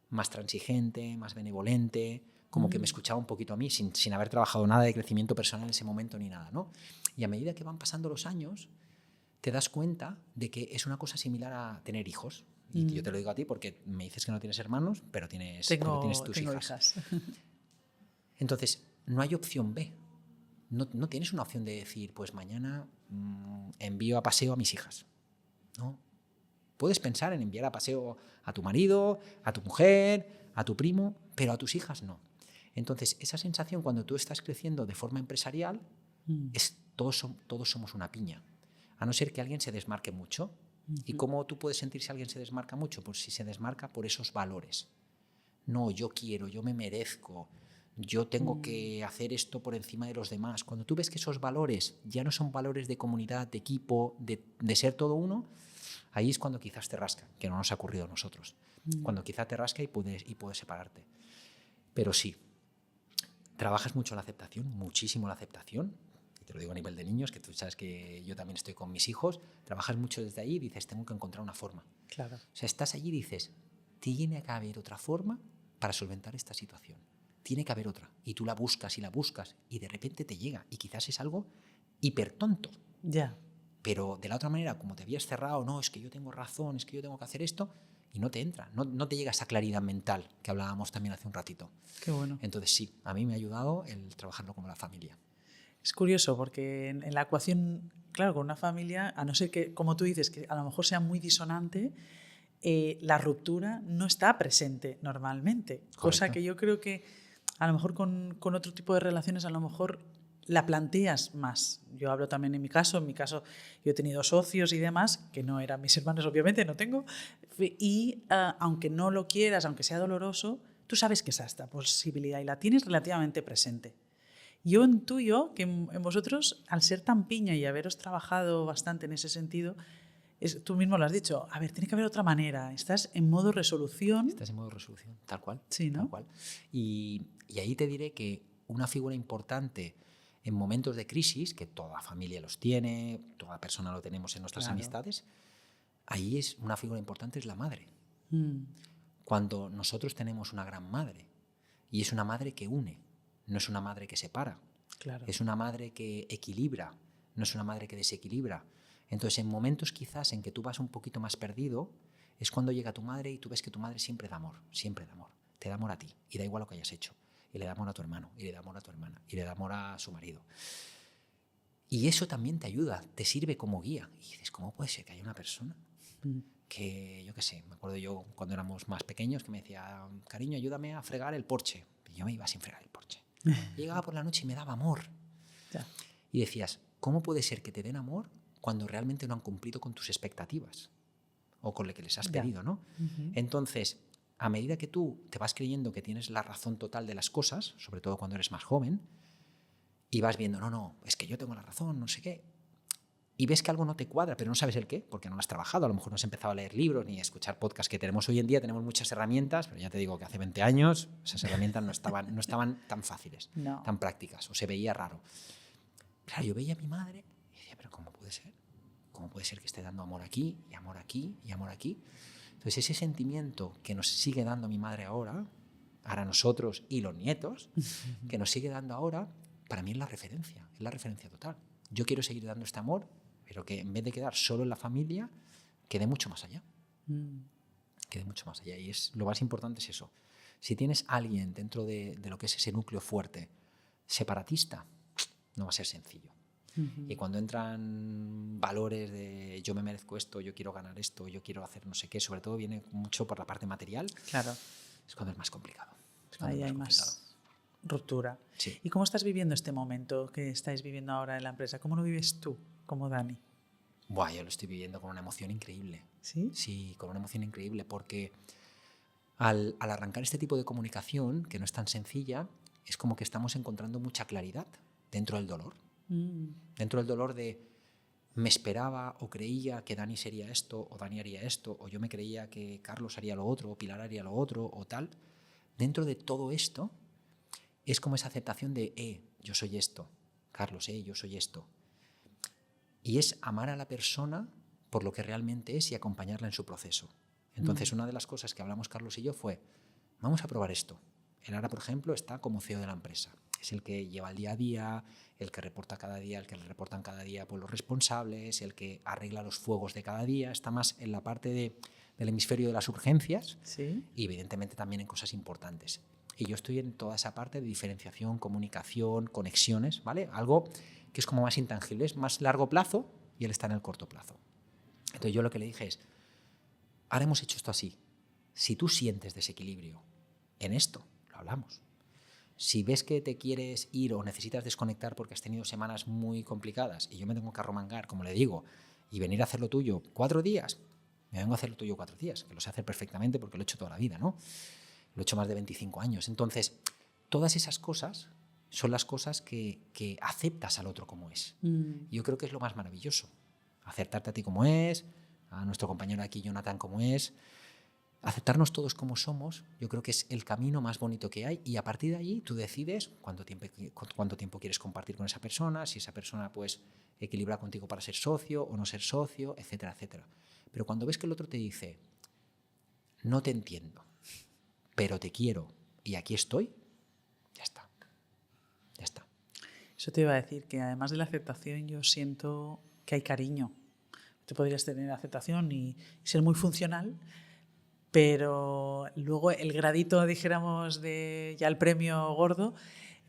más transigente, más benevolente, como que me escuchaba un poquito a mí sin haber trabajado nada de crecimiento personal en ese momento ni nada, ¿no? Y a medida que van pasando los años, te das cuenta de que es una cosa similar a tener hijos. Y yo te lo digo a ti porque me dices que no tienes hermanos, pero tienes tus hijas. Entonces, no hay opción B. No tienes una opción de decir, pues mañana envío a paseo a mis hijas. No. Puedes pensar en enviar a paseo a tu marido, a tu mujer, a tu primo, pero a tus hijas no. Entonces, esa sensación cuando tú estás creciendo de forma empresarial, todos somos una piña. A no ser que alguien se desmarque mucho. ¿Y cómo tú puedes sentir si alguien se desmarca mucho? Pues si se desmarca por esos valores. No, yo quiero, yo me merezco, yo tengo que hacer esto por encima de los demás. Cuando tú ves que esos valores ya no son valores de comunidad, de equipo, de ser todo uno, ahí es cuando quizás te rasca, que no nos ha ocurrido a nosotros. Cuando quizás te rasca y puedes separarte. Pero sí, trabajas mucho la aceptación, muchísimo la aceptación. Y te lo digo a nivel de niños, que tú sabes que yo también estoy con mis hijos. Trabajas mucho desde ahí y dices, tengo que encontrar una forma. Claro. O sea, estás allí y dices, tiene que haber otra forma para solventar esta situación. Tiene que haber otra. Y tú la buscas y de repente te llega. Y quizás es algo hipertonto. Ya. Pero de la otra manera, como te habías cerrado, no, es que yo tengo razón, es que yo tengo que hacer esto, y no te entra, no te llega esa claridad mental que hablábamos también hace un ratito. Qué bueno. Entonces sí, a mí me ha ayudado el trabajarlo como la familia. Es curioso porque en la ecuación, claro, con una familia, a no ser que, como tú dices, que a lo mejor sea muy disonante, la ruptura no está presente normalmente. Correcto. Cosa que yo creo que a lo mejor con otro tipo de relaciones a lo mejor la planteas más. Yo hablo también en mi caso yo he tenido socios y demás, que no eran mis hermanos, obviamente, no tengo, y aunque no lo quieras, aunque sea doloroso, tú sabes que es esta posibilidad y la tienes relativamente presente. Yo intuyo que en vosotros, al ser tan piña y haberos trabajado bastante en ese sentido, tú mismo lo has dicho, a ver, tiene que haber otra manera, estás en modo resolución. Estás en modo resolución, tal cual. Sí, ¿no? Tal cual. Y ahí te diré que una figura importante en momentos de crisis, que toda familia los tiene, toda persona lo tenemos en nuestras amistades, ahí es una figura importante, es la madre. Cuando nosotros tenemos una gran madre, y es una madre que une, no es una madre que separa, claro. Es una madre que equilibra, no es una madre que desequilibra. Entonces, en momentos quizás en que tú vas un poquito más perdido, es cuando llega tu madre y tú ves que tu madre siempre da amor, te da amor a ti, y da igual lo que hayas hecho, y le da amor a tu hermano, y le da amor a tu hermana, y le da amor a su marido. Y eso también te ayuda, te sirve como guía. Y dices, ¿cómo puede ser que haya una persona que, yo qué sé, me acuerdo yo cuando éramos más pequeños, que me decía, cariño, ayúdame a fregar el porche? Y yo me iba sin fregar el porche. Llegaba por la noche y me daba amor. Ya. Y decías, ¿cómo puede ser que te den amor cuando realmente no han cumplido con tus expectativas? O con lo que les has pedido, ¿no? Entonces, a medida que tú te vas creyendo que tienes la razón total de las cosas, sobre todo cuando eres más joven, y vas viendo, no, es que yo tengo la razón, no sé qué. Y ves que algo no te cuadra, pero no sabes el qué, porque no lo has trabajado, a lo mejor no has empezado a leer libros ni a escuchar podcasts que tenemos hoy en día, tenemos muchas herramientas, pero ya te digo que hace 20 años esas herramientas no estaban tan fáciles, tan prácticas, o se veía raro. Claro, yo veía a mi madre y decía, pero ¿cómo puede ser? ¿Cómo puede ser que esté dando amor aquí, y amor aquí, y amor aquí? Entonces ese sentimiento que nos sigue dando mi madre ahora nosotros y los nietos, que nos sigue dando ahora, para mí es la referencia total. Yo quiero seguir dando este amor, pero que en vez de quedar solo en la familia, quede mucho más allá. Quede mucho más allá. Y lo más importante es eso. Si tienes a alguien dentro de lo que es ese núcleo fuerte, separatista, no va a ser sencillo. Y cuando entran valores de yo me merezco esto, yo quiero ganar esto, yo quiero hacer no sé qué, sobre todo viene mucho por la parte material, claro. Es cuando es más complicado. Ahí hay más ruptura. Sí. ¿Y cómo estás viviendo este momento que estáis viviendo ahora en la empresa? ¿Cómo lo vives tú, como Dani? Yo lo estoy viviendo con una emoción increíble. ¿Sí? Sí, con una emoción increíble, porque al arrancar este tipo de comunicación, que no es tan sencilla, es como que estamos encontrando mucha claridad dentro del dolor. Dentro del dolor de me esperaba o creía que Dani sería esto, o Dani haría esto, o yo me creía que Carlos haría lo otro, o Pilar haría lo otro, o tal. Dentro de todo esto es como esa aceptación de, yo soy esto, Carlos, yo soy esto. Y es amar a la persona por lo que realmente es y acompañarla en su proceso. Entonces, una de las cosas que hablamos Carlos y yo fue, vamos a probar esto. Él ahora, por ejemplo, está como CEO de la empresa. Es el que lleva el día a día, el que reporta cada día, el que le reportan cada día por los responsables, el que arregla los fuegos de cada día, está más en la parte del hemisferio de las urgencias. ¿Sí? Y evidentemente también en cosas importantes. Y yo estoy en toda esa parte de diferenciación, comunicación, conexiones, ¿vale? Algo que es como más intangible, es más largo plazo y él está en el corto plazo. Entonces yo lo que le dije es, ahora hemos hecho esto así. Si tú sientes desequilibrio en esto, lo hablamos. Si ves que te quieres ir o necesitas desconectar porque has tenido semanas muy complicadas y yo me tengo que arromangar, como le digo, y venir a hacer lo tuyo 4 días, me vengo a hacer lo tuyo 4 días, que lo sé hacer perfectamente porque lo he hecho toda la vida, ¿no? Lo he hecho más de 25 años. Entonces, todas esas cosas son las cosas que aceptas al otro como es. Yo creo que es lo más maravilloso. Aceptarte a ti como es, a nuestro compañero aquí, Jonathan, como es. Aceptarnos todos como somos, yo creo que es el camino más bonito que hay, y a partir de allí tú decides cuánto tiempo quieres compartir con esa persona, si esa persona pues equilibra contigo para ser socio o no ser socio, etcétera, etcétera. Pero cuando ves que el otro te dice, no te entiendo, pero te quiero y aquí estoy, ya está. Ya está. Eso te iba a decir, que además de la aceptación yo siento que hay cariño. Tú podrías tener aceptación y ser muy funcional, pero luego el gradito, dijéramos, de ya el premio gordo,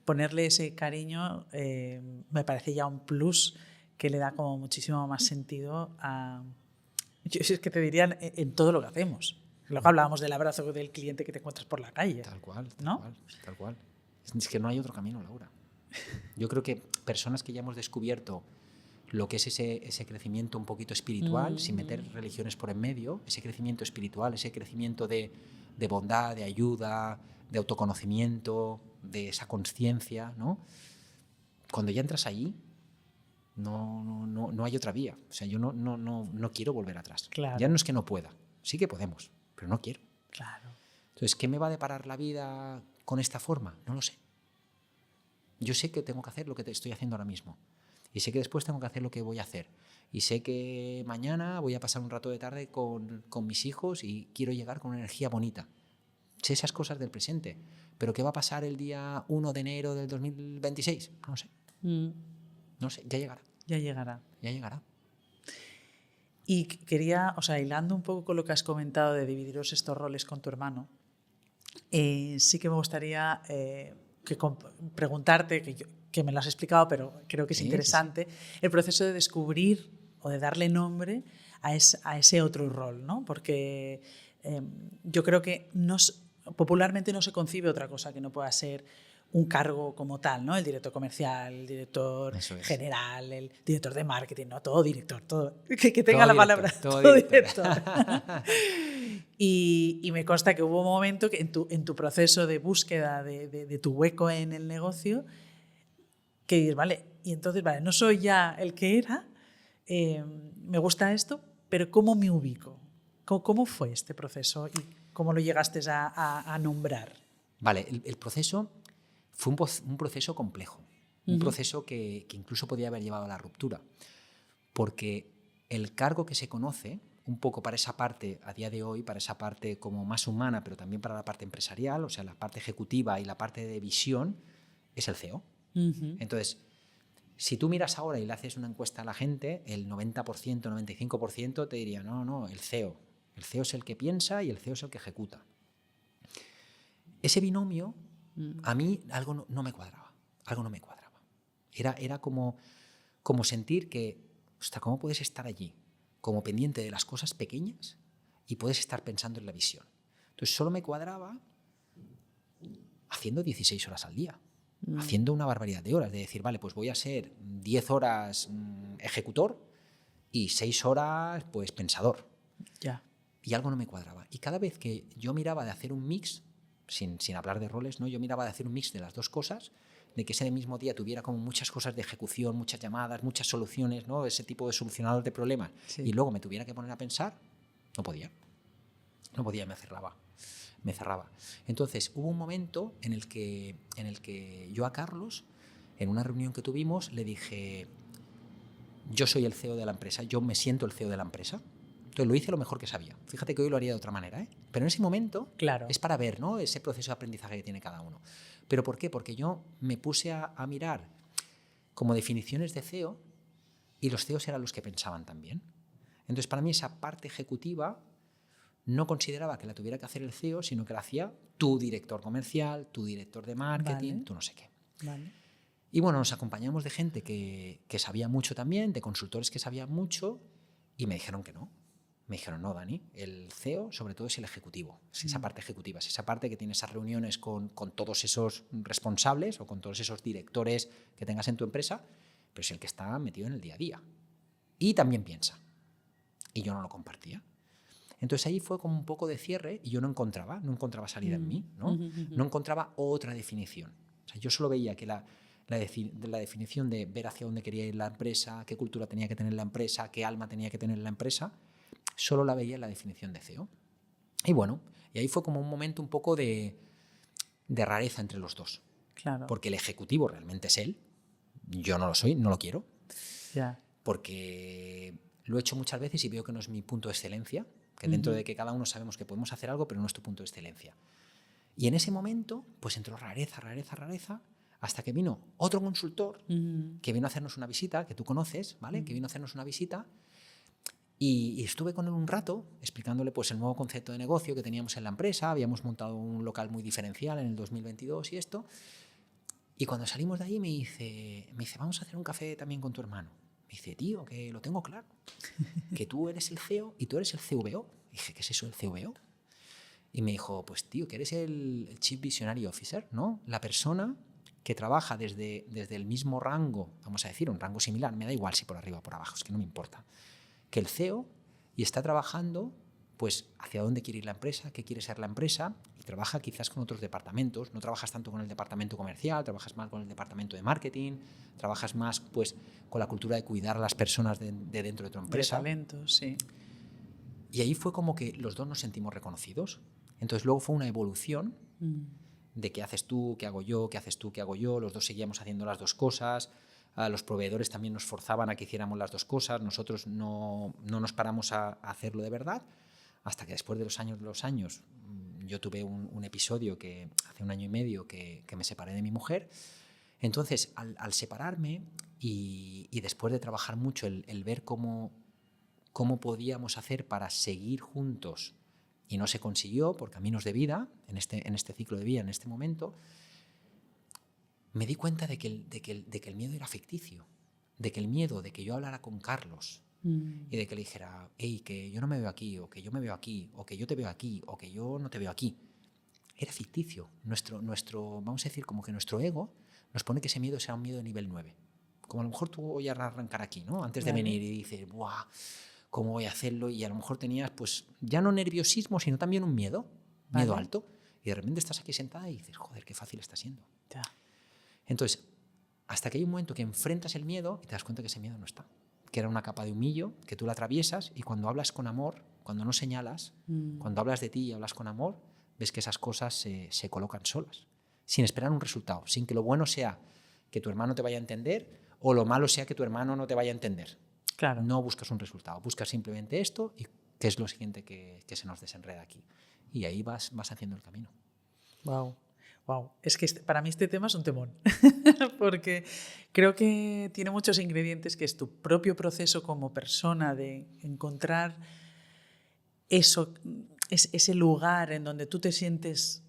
ponerle ese cariño me parece ya un plus que le da como muchísimo más sentido a... Yo es que te dirían en todo lo que hacemos. Luego hablábamos del abrazo del cliente que te encuentras por la calle. Tal cual, ¿no? Tal cual. Es que no hay otro camino, Laura. Yo creo que personas que ya hemos descubierto lo que es ese crecimiento un poquito espiritual, sin meter religiones por en medio, ese crecimiento espiritual, ese crecimiento de bondad, de ayuda, de autoconocimiento, de esa conciencia, ¿no? Cuando ya entras ahí, no hay otra vía. O sea, yo no quiero volver atrás. Claro. Ya no es que no pueda, sí que podemos, pero no quiero. Claro. Entonces, ¿qué me va a deparar la vida con esta forma? No lo sé. Yo sé que tengo que hacer lo que estoy haciendo ahora mismo. Y sé que después tengo que hacer lo que voy a hacer. Y sé que mañana voy a pasar un rato de tarde con mis hijos y quiero llegar con una energía bonita. Sé esas cosas del presente. Pero ¿qué va a pasar el día 1 de enero del 2026? No sé. No sé, ya llegará. Ya llegará. Ya llegará. Y quería, hilando un poco con lo que has comentado de dividiros estos roles con tu hermano, sí que me gustaría preguntarte, que me lo has explicado, pero creo que es interesante, el proceso de descubrir o de darle nombre a ese otro rol, ¿no? Porque yo creo que popularmente no se concibe otra cosa que no pueda ser un cargo como tal, ¿no? El director comercial, el director general, el director de marketing, ¿no? Todo director, todo. Que tenga la palabra, todo director. Y me consta que hubo un momento que en tu proceso de búsqueda de tu hueco en el negocio, que dices, vale, y entonces, vale, no soy ya el que era, me gusta esto, pero ¿cómo me ubico? ¿Cómo fue este proceso y cómo lo llegaste a nombrar? Vale, el proceso fue un proceso complejo, un proceso que incluso podía haber llevado a la ruptura, porque el cargo que se conoce, un poco para esa parte a día de hoy, para esa parte como más humana, pero también para la parte empresarial, o sea, la parte ejecutiva y la parte de visión, es el CEO. Entonces, si tú miras ahora y le haces una encuesta a la gente, el 90%, 95% te diría, no, el CEO. El CEO es el que piensa y el CEO es el que ejecuta. Ese binomio, a mí algo no me cuadraba. Algo no me cuadraba. Era como sentir que, ostras, ¿cómo puedes estar allí como pendiente de las cosas pequeñas y puedes estar pensando en la visión? Entonces solo me cuadraba haciendo 16 horas al día, haciendo una barbaridad de horas, de decir, vale, pues voy a ser 10 horas ejecutor y 6 horas pues pensador. Ya. Y algo no me cuadraba. Y cada vez que yo miraba de hacer un mix, sin hablar de roles, ¿no? Yo miraba de hacer un mix de las dos cosas, de que ese mismo día tuviera como muchas cosas de ejecución, muchas llamadas, muchas soluciones, ¿no? Ese tipo de solucionador de problemas, sí. Y luego me tuviera que poner a pensar, no podía, me cerraba. Entonces hubo un momento en el que yo a Carlos, en una reunión que tuvimos, le dije, yo soy el CEO de la empresa, yo me siento el CEO de la empresa. Entonces lo hice lo mejor que sabía. Fíjate que hoy lo haría de otra manera, ¿eh? Pero en ese momento, claro, es para ver, ¿no?, ese proceso de aprendizaje que tiene cada uno. ¿Pero por qué? Porque yo me puse a mirar como definiciones de CEO y los CEOs eran los que pensaban también. Entonces para mí esa parte ejecutiva no consideraba que la tuviera que hacer el CEO, sino que la hacía tu director comercial, tu director de marketing, vale, tu no sé qué. Vale. Y bueno, nos acompañamos de gente que sabía mucho también, de consultores que sabían mucho, y me dijeron que no. Me dijeron, no, Dani, el CEO sobre todo es el ejecutivo, es esa parte ejecutiva, es esa parte que tiene esas reuniones con todos esos responsables o con todos esos directores que tengas en tu empresa, pero es el que está metido en el día a día. Y también piensa. Y yo no lo compartía. Entonces ahí fue como un poco de cierre y yo no encontraba salida en mí, ¿no? No encontraba otra definición. O sea, yo solo veía que la definición de ver hacia dónde quería ir la empresa, qué cultura tenía que tener la empresa, qué alma tenía que tener la empresa, solo la veía en la definición de CEO. Y bueno, y ahí fue como un momento un poco de rareza entre los dos. Claro. Porque el ejecutivo realmente es él, yo no lo soy, no lo quiero. Ya. Porque lo he hecho muchas veces y veo que no es mi punto de excelencia, que dentro de que cada uno sabemos que podemos hacer algo, pero no es tu punto de excelencia. Y en ese momento, pues entró rareza, hasta que vino otro consultor que vino a hacernos una visita, que tú conoces, ¿vale? Que vino a hacernos una visita y estuve con él un rato explicándole pues el nuevo concepto de negocio que teníamos en la empresa. Habíamos montado un local muy diferencial en el 2022 y esto. Y cuando salimos de ahí me dice, vamos a hacer un café también con tu hermano. Me dice, tío, que lo tengo claro, que tú eres el CEO y tú eres el CVO. Y dije, ¿qué es eso del CVO? Y me dijo, pues tío, que eres el Chief Visionary Officer, ¿no? La persona que trabaja desde el mismo rango, vamos a decir, un rango similar, me da igual si por arriba o por abajo, es que no me importa, que el CEO, y está trabajando pues hacia dónde quiere ir la empresa, qué quiere ser la empresa, y trabaja quizás con otros departamentos. No trabajas tanto con el departamento comercial, trabajas más con el departamento de marketing, trabajas más pues con la cultura de cuidar a las personas de dentro de tu empresa. De talentos, sí. Y ahí fue como que los dos nos sentimos reconocidos. Entonces luego fue una evolución de qué haces tú, qué hago yo, qué haces tú, qué hago yo. Los dos seguíamos haciendo las dos cosas. Los proveedores también nos forzaban a que hiciéramos las dos cosas. Nosotros no nos paramos a hacerlo de verdad, hasta que después de los años yo tuve un episodio que hace 1 año y medio que me separé de mi mujer. Entonces al separarme y después de trabajar mucho el ver cómo podíamos hacer para seguir juntos, y no se consiguió por caminos de vida, en este ciclo de vida, en este momento, me di cuenta de que el miedo era ficticio, de que el miedo de que yo hablara con Carlos y de que le dijera, hey, que yo no me veo aquí, o que yo me veo aquí, o que yo te veo aquí, o que yo no te veo aquí, era ficticio. Nuestro, vamos a decir, como que nuestro ego nos pone que ese miedo sea un miedo de nivel 9. Como a lo mejor tú voy a arrancar aquí, ¿no? Antes de venir y dices, ¡buah! ¿Cómo voy a hacerlo? Y a lo mejor tenías, pues, ya no nerviosismo, sino también un miedo alto. Y de repente estás aquí sentada y dices, joder, qué fácil está siendo. Ya. Entonces, Hasta que hay un momento que enfrentas el miedo y te das cuenta que ese miedo no está. Que era una capa de humillo, que tú la atraviesas y cuando hablas con amor, cuando no señalas, cuando hablas de ti y hablas con amor, ves que esas cosas se colocan solas, sin esperar un resultado, sin que lo bueno sea que tu hermano te vaya a entender o lo malo sea que tu hermano no te vaya a entender. Claro. No buscas un resultado, buscas simplemente esto y qué es lo siguiente que se nos desenreda aquí. Y ahí vas haciendo el camino. Wow. Es que para mí este tema es un temón, porque creo que tiene muchos ingredientes, que es tu propio proceso como persona de encontrar eso, ese lugar en donde tú te sientes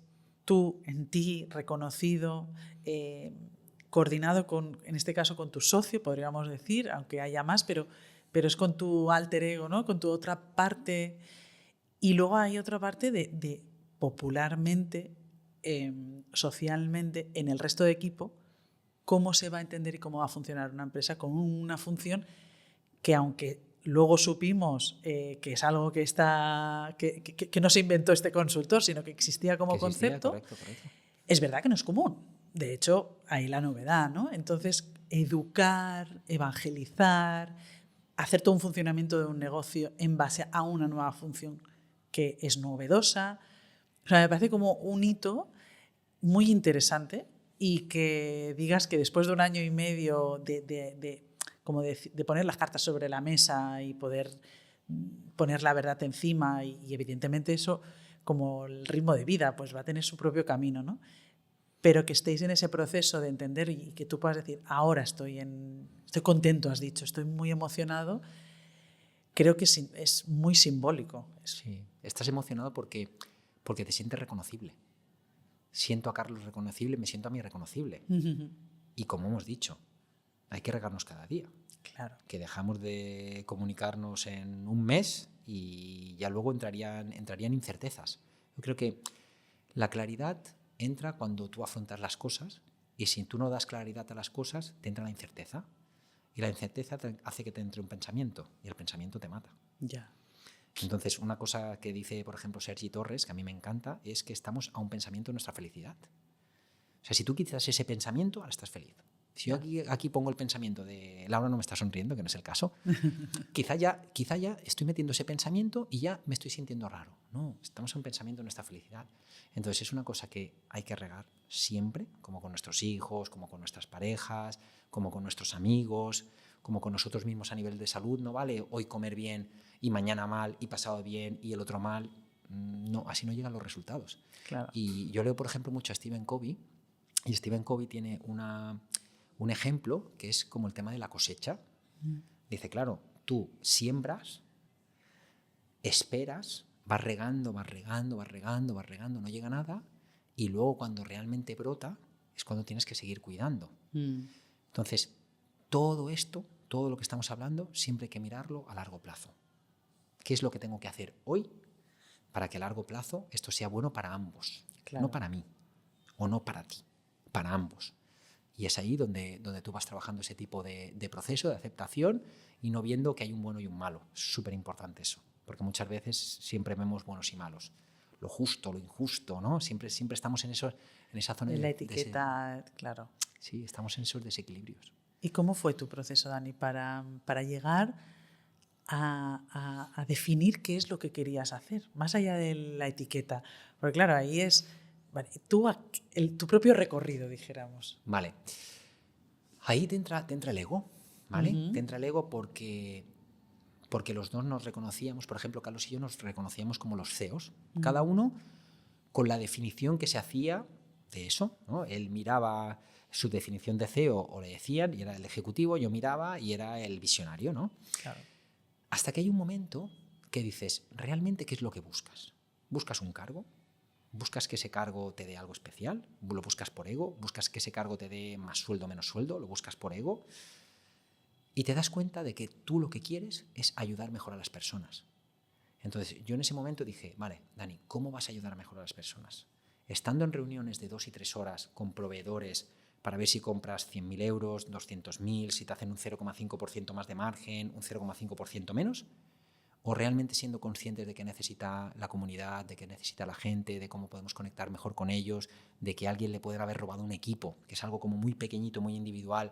tú, en ti, reconocido, coordinado con, en este caso, con tu socio, podríamos decir, aunque haya más, pero es con tu alter ego, ¿no? Con tu otra parte. Y luego hay otra parte de popularmente, socialmente, en el resto de equipo, cómo se va a entender y cómo va a funcionar una empresa con una función que, aunque luego supimos que es algo que no se inventó este consultor, sino que existía como concepto, correcto. es verdad que no es común. De hecho, ahí la novedad, ¿no? Entonces, educar, evangelizar, hacer todo un funcionamiento de un negocio en base a una nueva función que es novedosa. O sea, me parece como un hito muy interesante, y que digas que después de 1 año y medio de poner las cartas sobre la mesa y poder poner la verdad encima, y evidentemente eso, como el ritmo de vida, pues va a tener su propio camino, ¿no? Pero que estéis en ese proceso de entender y que tú puedas decir, ahora estoy contento, has dicho, estoy muy emocionado, creo que es muy simbólico. Sí, estás emocionado porque te sientes reconocible. Siento a Carlos reconocible, me siento a mí reconocible. Y como hemos dicho, hay que regarnos cada día. Claro. Que dejamos de comunicarnos en un mes y ya luego entrarían incertezas. Yo creo que la claridad entra cuando tú afrontas las cosas, y si tú no das claridad a las cosas, te entra la incerteza. Y la incerteza hace que te entre un pensamiento, y el pensamiento te mata. Ya. Entonces, una cosa que dice, por ejemplo, Sergi Torres, que a mí me encanta, es que estamos a un pensamiento de nuestra felicidad. O sea, si tú quitas ese pensamiento, ahora estás feliz. Si yo aquí pongo el pensamiento de Laura no me está sonriendo, que no es el caso, quizá ya estoy metiendo ese pensamiento y ya me estoy sintiendo raro. No, estamos a un pensamiento de nuestra felicidad. Entonces es una cosa que hay que regar siempre, como con nuestros hijos, como con nuestras parejas, como con nuestros amigos, como con nosotros mismos a nivel de salud. No vale hoy comer bien y mañana mal y pasado bien y el otro mal. No, así no llegan los resultados. Claro. Y yo leo, por ejemplo, mucho a Stephen Covey, y Stephen Covey tiene un ejemplo que es como el tema de la cosecha. Dice, claro, tú siembras, esperas, vas regando, no llega nada, y luego cuando realmente brota es cuando tienes que seguir cuidando. Entonces, todo esto, todo lo que estamos hablando, siempre hay que mirarlo a largo plazo. ¿Qué es lo que tengo que hacer hoy para que a largo plazo esto sea bueno para ambos? Claro. No para mí o no para ti, para ambos. Y es ahí donde tú vas trabajando ese tipo de proceso de aceptación y no viendo que hay un bueno y un malo. Es súper importante eso, porque muchas veces siempre vemos buenos y malos. Lo justo, lo injusto, ¿no? Siempre estamos en esa zona de la etiqueta, claro. Sí, estamos en esos desequilibrios. ¿Y cómo fue tu proceso, Dani, para llegar a definir qué es lo que querías hacer, más allá de la etiqueta? Porque claro, ahí es... Vale, tu propio recorrido, dijéramos. Vale. Ahí te entra el ego, ¿vale? Te entra el ego porque los dos nos reconocíamos, por ejemplo, Carlos y yo nos reconocíamos como los CEOs, cada uno con la definición que se hacía de eso, ¿no? Él miraba su definición de CEO, o le decían, y era el ejecutivo, yo miraba y era el visionario, ¿no? Claro. Hasta que hay un momento que dices, ¿realmente qué es lo que buscas? ¿Buscas un cargo? ¿Buscas que ese cargo te dé algo especial? ¿Lo buscas por ego? ¿Buscas que ese cargo te dé más sueldo o menos sueldo? ¿Lo buscas por ego? Y te das cuenta de que tú lo que quieres es ayudar mejor a las personas. Entonces yo en ese momento dije, vale, Dani, ¿cómo vas a ayudar mejor a las personas? Estando en reuniones de 2 y 3 horas con proveedores para ver si compras 100.000 euros, 200.000, si te hacen un 0,5% más de margen, un 0,5% menos, o realmente siendo conscientes de qué necesita la comunidad, de qué necesita la gente, de cómo podemos conectar mejor con ellos, de que alguien le puede haber robado un equipo, que es algo como muy pequeñito, muy individual,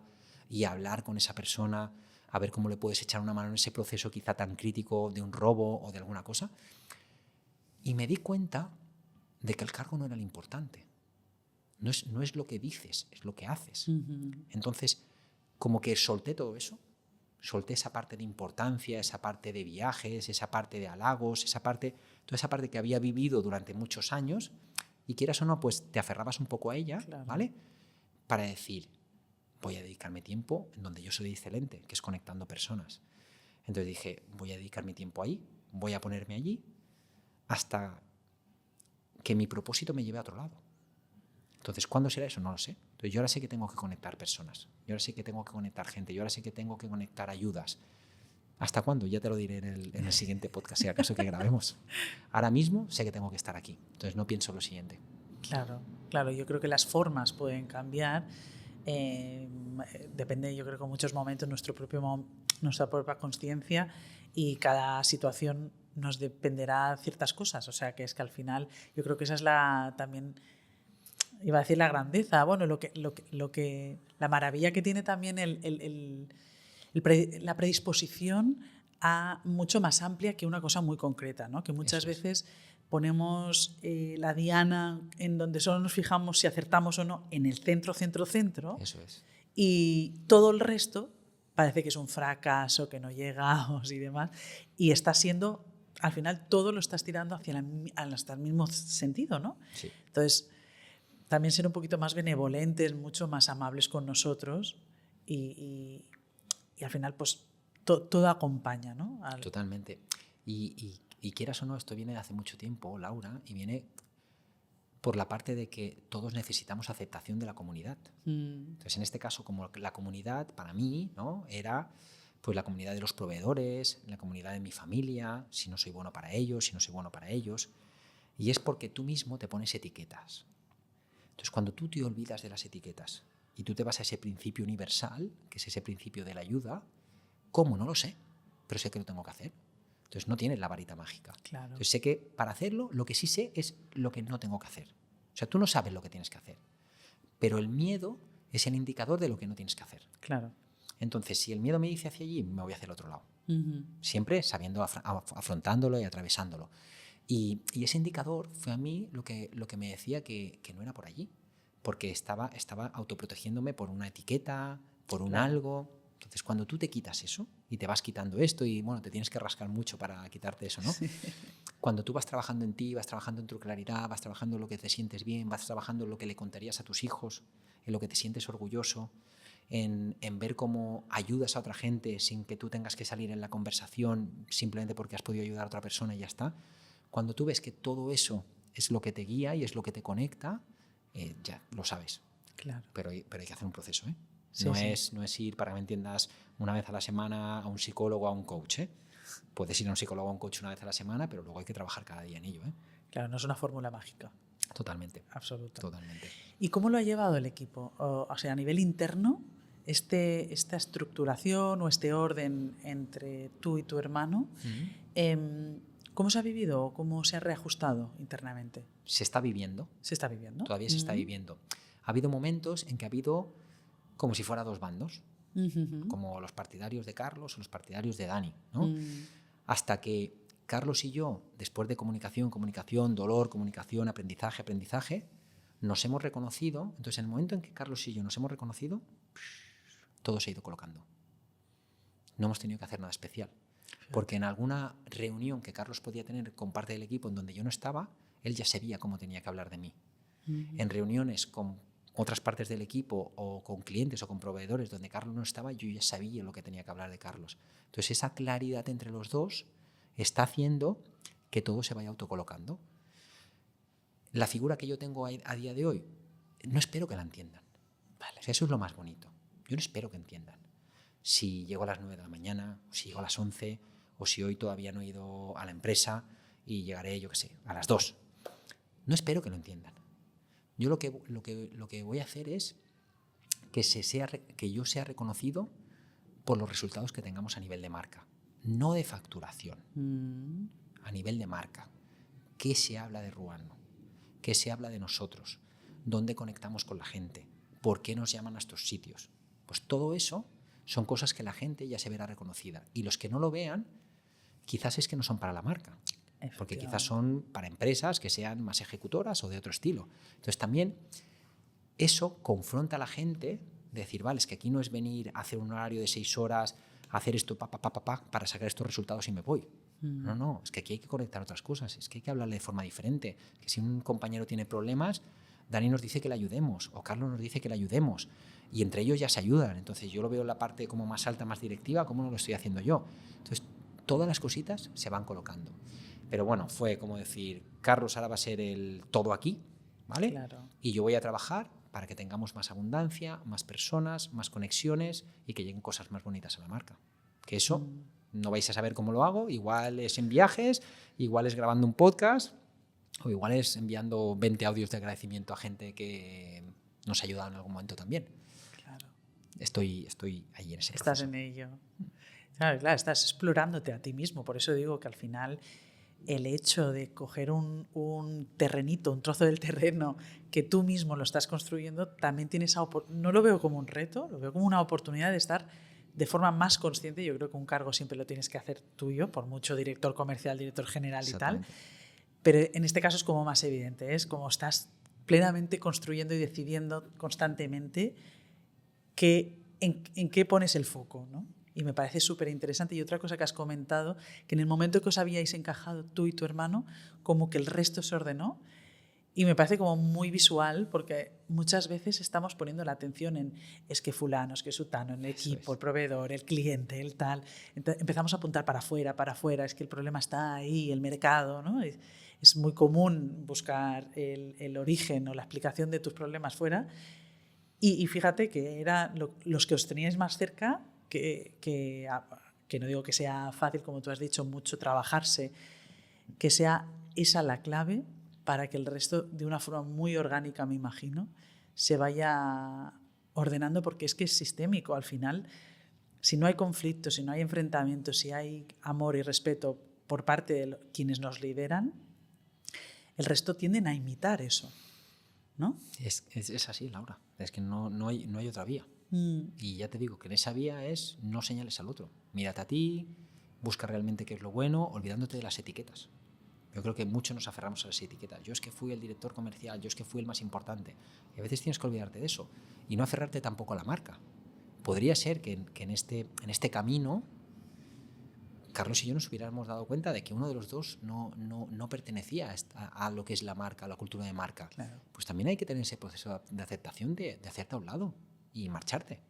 y hablar con esa persona, a ver cómo le puedes echar una mano en ese proceso quizá tan crítico de un robo o de alguna cosa. Y me di cuenta de que el cargo no era lo importante. No es lo que dices, es lo que haces. Entonces, como que solté todo eso, solté esa parte de importancia, esa parte de viajes, esa parte de halagos, toda esa parte que había vivido durante muchos años, y quieras o no, pues te aferrabas un poco a ella, claro, ¿vale? Para decir, voy a dedicarme tiempo en donde yo soy excelente, que es conectando personas. Entonces dije, voy a dedicar mi tiempo ahí, voy a ponerme allí, hasta que mi propósito me lleve a otro lado. Entonces, ¿cuándo será eso? No lo sé. Entonces, yo ahora sé que tengo que conectar personas, yo ahora sé que tengo que conectar gente, yo ahora sé que tengo que conectar ayudas. ¿Hasta cuándo? Ya te lo diré en el siguiente podcast, si acaso que grabemos. Ahora mismo sé que tengo que estar aquí, entonces no pienso lo siguiente. Claro, claro, yo creo que las formas pueden cambiar. Depende, yo creo que en muchos momentos nuestra propia consciencia, y cada situación nos dependerá ciertas cosas. O sea, que es que al final yo creo que esa es también, iba a decir la grandeza, bueno, la maravilla que tiene también la predisposición a mucho más amplia que una cosa muy concreta, ¿no? Que muchas veces ponemos la diana en donde solo nos fijamos si acertamos o no, en el centro. Eso es. Y todo el resto parece que es un fracaso, que no llegamos y demás. Y está siendo, al final, todo lo estás tirando hasta el mismo sentido, ¿no? Sí. Entonces, también ser un poquito más benevolentes, mucho más amables con nosotros, y al final, pues, todo acompaña, ¿no? Totalmente. Y quieras o no, esto viene de hace mucho tiempo, Laura, y viene por la parte de que todos necesitamos aceptación de la comunidad. Entonces, en este caso, como la comunidad, para mí, ¿no?, era pues la comunidad de los proveedores, la comunidad de mi familia, si no soy bueno para ellos, si no soy bueno para ellos. Y es porque tú mismo te pones etiquetas. Entonces, cuando tú te olvidas de las etiquetas y tú te vas a ese principio universal, que es ese principio de la ayuda, ¿cómo? No lo sé, pero sé que lo tengo que hacer. Entonces no tienes la varita mágica. Claro. Entonces sé que para hacerlo, lo que sí sé es lo que no tengo que hacer. O sea, tú no sabes lo que tienes que hacer, pero el miedo es el indicador de lo que no tienes que hacer. Claro. Entonces, si el miedo me dice hacia allí, me voy hacia el otro lado. Siempre sabiendo, afrontándolo y atravesándolo. Y ese indicador fue a mí lo que me decía que no era por allí, porque estaba autoprotegiéndome por una etiqueta, por un algo. Entonces, cuando tú te quitas eso y te vas quitando esto, y bueno, te tienes que rascar mucho para quitarte eso, ¿no? Sí. Cuando tú vas trabajando en ti, vas trabajando en tu claridad, vas trabajando en lo que te sientes bien, vas trabajando en lo que le contarías a tus hijos, en lo que te sientes orgulloso, en ver cómo ayudas a otra gente sin que tú tengas que salir en la conversación simplemente porque has podido ayudar a otra persona y ya está. Cuando tú ves que todo eso es lo que te guía y es lo que te conecta, ya lo sabes. Claro. Pero hay que hacer un proceso, ¿eh? Sí, no sí. es ir, para que me entiendas, una vez a la semana a un psicólogo o a un coach, ¿eh? Puedes ir a un psicólogo o a un coach una vez a la semana, pero luego hay que trabajar cada día en ello, ¿eh? Claro, no es una fórmula mágica. Totalmente. Absoluta. Totalmente. ¿Y cómo lo ha llevado el equipo? O sea, a nivel interno, esta estructuración o este orden entre tú y tu hermano, ¿cómo se ha vivido o cómo se ha reajustado internamente? Se está viviendo. Se está viviendo. Todavía se está viviendo. Ha habido momentos en que ha habido como si fuera dos bandos, como los partidarios de Carlos o los partidarios de Dani, ¿no? Hasta que Carlos y yo, después de comunicación, dolor, comunicación, aprendizaje, nos hemos reconocido. Entonces, en el momento en que Carlos y yo nos hemos reconocido, todo se ha ido colocando. No hemos tenido que hacer nada especial. Porque en alguna reunión que Carlos podía tener con parte del equipo en donde yo no estaba, él ya sabía cómo tenía que hablar de mí. En reuniones con otras partes del equipo o con clientes o con proveedores donde Carlos no estaba, yo ya sabía lo que tenía que hablar de Carlos. Entonces, esa claridad entre los dos está haciendo que todo se vaya autocolocando. La figura que yo tengo a día de hoy, no espero que la entiendan. Vale. O sea, eso es lo más bonito. Yo no espero que entiendan. Si llego a las 9 de la mañana, o si llego a las 11, o si hoy todavía no he ido a la empresa y llegaré, yo qué sé, a las 2. No espero que lo entiendan. Yo lo que voy a hacer es que yo sea reconocido por los resultados que tengamos a nivel de marca. no de facturación, a nivel de marca. ¿Qué se habla de Ruano? ¿Qué se habla de nosotros? ¿Dónde conectamos con la gente? ¿Por qué nos llaman a estos sitios? Pues todo eso son cosas que la gente ya se verá reconocida. Y los que no lo vean, quizás es que no son para la marca. Porque quizás son para empresas que sean más ejecutoras o de otro estilo. Entonces también eso confronta a la gente de decir, vale, es que aquí no es venir a hacer un horario de 6 horas, a hacer esto para sacar estos resultados y me voy. No, es que aquí hay que conectar otras cosas, es que hay que hablarle de forma diferente. Que si un compañero tiene problemas, Dani nos dice que le ayudemos o Carlos nos dice que le ayudemos y entre ellos ya se ayudan. Entonces yo lo veo en la parte como más alta, más directiva, ¿cómo no lo estoy haciendo yo? Entonces todas las cositas se van colocando. Pero bueno, fue como decir, Carlos ahora va a ser el todo aquí, ¿vale? Claro. Y yo voy a trabajar para que tengamos más abundancia, más personas, más conexiones y que lleguen cosas más bonitas a la marca. Que eso no vais a saber cómo lo hago, igual es en viajes, igual es grabando un podcast o igual es enviando 20 audios de agradecimiento a gente que nos ha ayudado en algún momento también. Claro. Estoy ahí en ese proceso. Estás en ello. Claro, estás explorándote a ti mismo. Por eso digo que al final el hecho de coger un terrenito, un trozo del terreno que tú mismo lo estás construyendo, también tienes no lo veo como un reto, lo veo como una oportunidad de estar de forma más consciente. Yo creo que un cargo siempre lo tienes que hacer tuyo, por mucho director comercial, director general y tal. Pero en este caso es como más evidente, es como estás plenamente construyendo y decidiendo constantemente en qué pones el foco, ¿no? Y me parece súper interesante. Y otra cosa que has comentado, que en el momento que os habíais encajado tú y tu hermano, como que el resto se ordenó. Y me parece como muy visual, porque muchas veces estamos poniendo la atención en es que fulano, es que sutano, en el equipo, el proveedor, el cliente, el tal. Entonces, empezamos a apuntar para afuera, es que el problema está ahí, el mercado, ¿no? Es muy común buscar el origen o la explicación de tus problemas fuera. Y fíjate que eran los que os teníais más cerca, que no digo que sea fácil, como tú has dicho, mucho trabajarse, que sea esa la clave para que el resto, de una forma muy orgánica, me imagino, se vaya ordenando, porque es que es sistémico al final. Si no hay conflictos, si no hay enfrentamientos, si hay amor y respeto por parte de quienes nos lideran, el resto tienden a imitar eso, ¿no? Es así, Laura. Es que no hay otra vía. Y ya te digo que en esa vía es no señales al otro. Mírate a ti, busca realmente qué es lo bueno, olvidándote de las etiquetas. Yo creo que mucho nos aferramos a las etiquetas. Yo es que fui el director comercial, yo es que fui el más importante. Y a veces tienes que olvidarte de eso. Y no aferrarte tampoco a la marca. Podría ser que en este camino Carlos y yo nos hubiéramos dado cuenta de que uno de los dos no pertenecía a lo que es la marca, a la cultura de marca. Claro. Pues también hay que tener ese proceso de aceptación de hacerte a un lado y marcharte,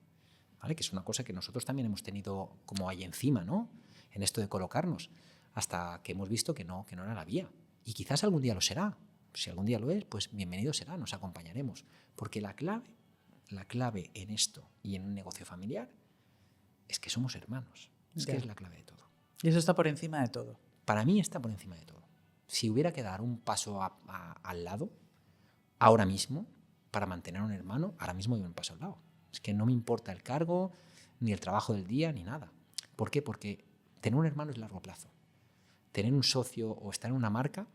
¿vale? Que es una cosa que nosotros también hemos tenido como ahí encima, ¿no? En esto de colocarnos, hasta que hemos visto que no era la vía. Y quizás algún día lo será. Si algún día lo es, pues bienvenido será, nos acompañaremos. Porque la clave en esto y en un negocio familiar es que somos hermanos. Es que es la clave de todo. Y eso está por encima de todo. Para mí está por encima de todo. Si hubiera que dar un paso al lado, ahora mismo, para mantener a un hermano, ahora mismo doy un paso al lado. Es que no me importa el cargo, ni el trabajo del día, ni nada. ¿Por qué? Porque tener un hermano es largo plazo. Tener un socio o estar en una marca,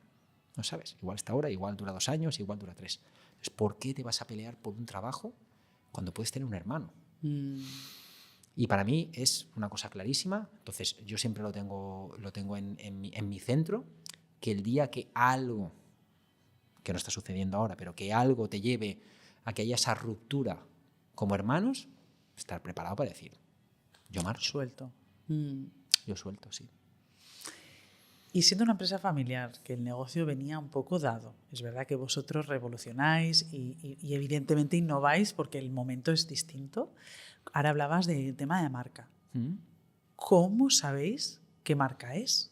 no sabes, igual está ahora, igual dura 2 años, igual dura 3. Entonces, ¿por qué te vas a pelear por un trabajo cuando puedes tener un hermano? Y para mí es una cosa clarísima. Entonces yo siempre lo tengo en mi centro, que el día que algo, que no está sucediendo ahora, pero que algo te lleve a que haya esa ruptura como hermanos, estar preparado para decir, yo marcho. Suelto. Yo suelto, sí. Y siendo una empresa familiar, que el negocio venía un poco dado, es verdad que vosotros revolucionáis y evidentemente innováis porque el momento es distinto. Ahora hablabas del tema de marca. ¿Cómo sabéis qué marca es?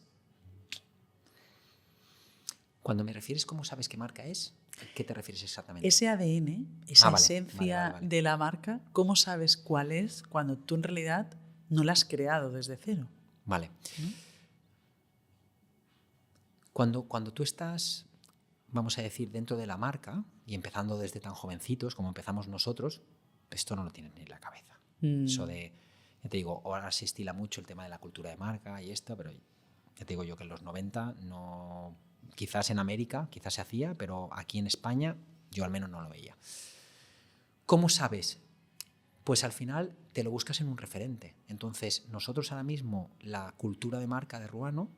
Cuando me refieres cómo sabes qué marca es, ¿qué te refieres exactamente? Ese ADN, esa esencia de la marca, ¿cómo sabes cuál es cuando tú en realidad no la has creado desde cero? Vale. Cuando tú estás, vamos a decir, dentro de la marca y empezando desde tan jovencitos como empezamos nosotros, esto no lo tienen ni en la cabeza. Eso de Ya te digo, ahora se estila mucho el tema de la cultura de marca y esto, pero ya te digo yo que en los 90 no, quizás en América, quizás se hacía, pero aquí en España yo al menos no lo veía. ¿Cómo sabes? Pues al final te lo buscas en un referente. Entonces, nosotros ahora mismo, la cultura de marca de Ruano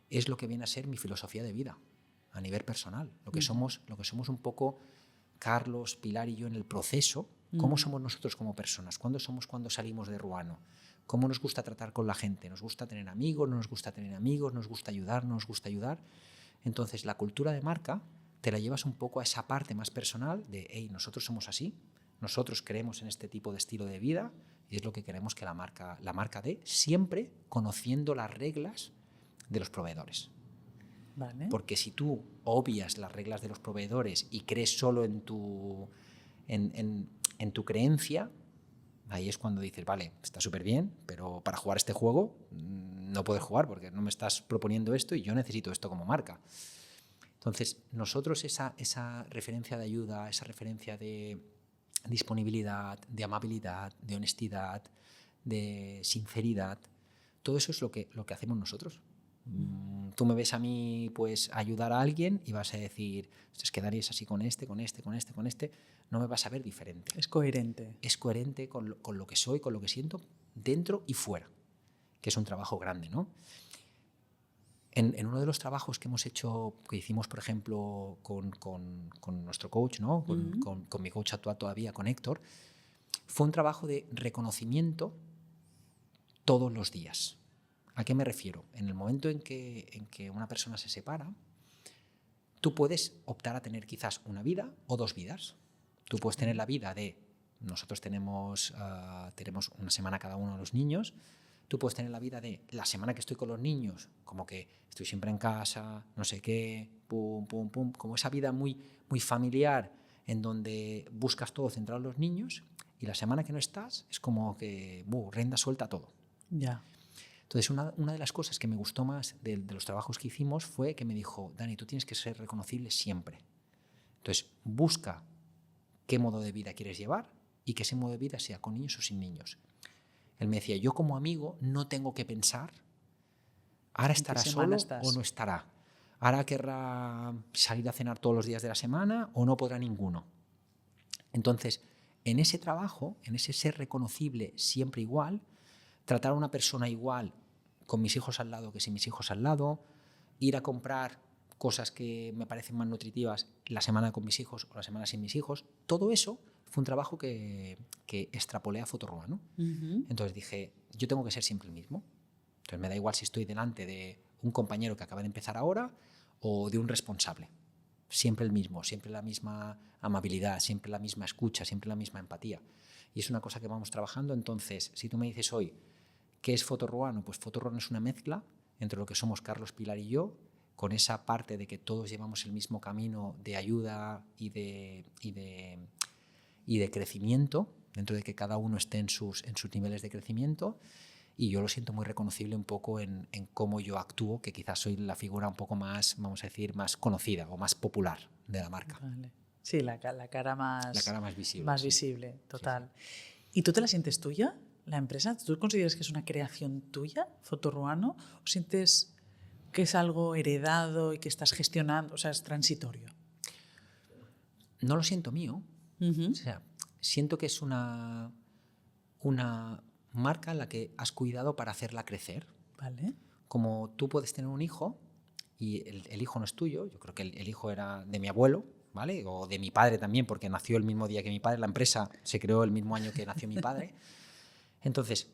es lo que viene a ser mi filosofía de vida a nivel personal. Lo que somos un poco Carlos, Pilar y yo en el proceso. ¿Cómo somos nosotros como personas? ¿Cuándo somos cuando salimos de Ruano? ¿Cómo nos gusta tratar con la gente? ¿Nos gusta tener amigos? ¿No nos gusta tener amigos? ¿Nos gusta ayudar? ¿No nos gusta ayudar? Entonces, la cultura de marca te la llevas un poco a esa parte más personal de, hey, nosotros somos así, nosotros creemos en este tipo de estilo de vida y es lo que queremos que la marca dé, siempre conociendo las reglas de los proveedores. Vale. Porque si tú obvias las reglas de los proveedores y crees solo en tu creencia, ahí es cuando dices, vale, está súper bien, pero para jugar este juego no puedes jugar porque no me estás proponiendo esto y yo necesito esto como marca. Entonces, nosotros esa referencia de ayuda, esa referencia de disponibilidad, de amabilidad, de honestidad, de sinceridad, todo eso es lo que hacemos nosotros. Tú me ves a mí pues ayudar a alguien y vas a decir, es que Dani es así con este, no me vas a ver diferente. Es coherente. Es coherente con lo que soy, con lo que siento dentro y fuera, que es un trabajo grande, ¿no? En uno de los trabajos que hemos hecho, que hicimos, por ejemplo, con nuestro coach, ¿no? Con mi coach actual todavía, con Héctor, fue un trabajo de reconocimiento todos los días. ¿A qué me refiero? En el momento en que una persona se separa, tú puedes optar a tener quizás una vida o dos vidas. Tú puedes tener la vida de, nosotros tenemos una semana cada uno de los niños. Tú puedes tener la vida de la semana que estoy con los niños, como que estoy siempre en casa, no sé qué, pum, pum, pum, como esa vida muy, muy familiar en donde buscas todo centrado en los niños y la semana que no estás es como que rienda suelta todo. Ya. Entonces, una de las cosas que me gustó más de los trabajos que hicimos fue que me dijo, Dani, tú tienes que ser reconocible siempre. Entonces, busca qué modo de vida quieres llevar y que ese modo de vida sea con niños o sin niños. Él me decía, yo como amigo no tengo que pensar, ahora estará solo o no estará, ahora querrá salir a cenar todos los días de la semana o no podrá ninguno. Entonces, en ese trabajo, en ese ser reconocible siempre igual, tratar a una persona igual con mis hijos al lado que sin mis hijos al lado, ir a comprar cosas que me parecen más nutritivas la semana con mis hijos o la semana sin mis hijos, todo eso fue un trabajo que extrapolé a Fotorruano. Entonces dije, yo tengo que ser siempre el mismo. Entonces me da igual si estoy delante de un compañero que acaba de empezar ahora o de un responsable. Siempre el mismo, siempre la misma amabilidad, siempre la misma escucha, siempre la misma empatía. Y es una cosa que vamos trabajando. Entonces, si tú me dices hoy, ¿qué es Fotorruano? Pues Fotorruano es una mezcla entre lo que somos Carlos, Pilar y yo, con esa parte de que todos llevamos el mismo camino de ayuda y de crecimiento, dentro de que cada uno esté en sus niveles de crecimiento, y yo lo siento muy reconocible un poco en cómo yo actúo, que quizás soy la figura un poco más, vamos a decir, más conocida o más popular de la marca. Vale. Sí, la cara más visible. Más visible, total. Sí. ¿Y tú te la sientes tuya, la empresa? ¿Tú consideras que es una creación tuya, Fotorruano, o sientes que es algo heredado y que estás gestionando, o sea, es transitorio? No lo siento mío. O sea, siento que es una marca en la que has cuidado para hacerla crecer. Vale. Como tú puedes tener un hijo y el hijo no es tuyo, yo creo que el hijo era de mi abuelo, ¿vale? O de mi padre también, porque nació el mismo día que mi padre, la empresa se creó el mismo año que nació mi padre. Entonces,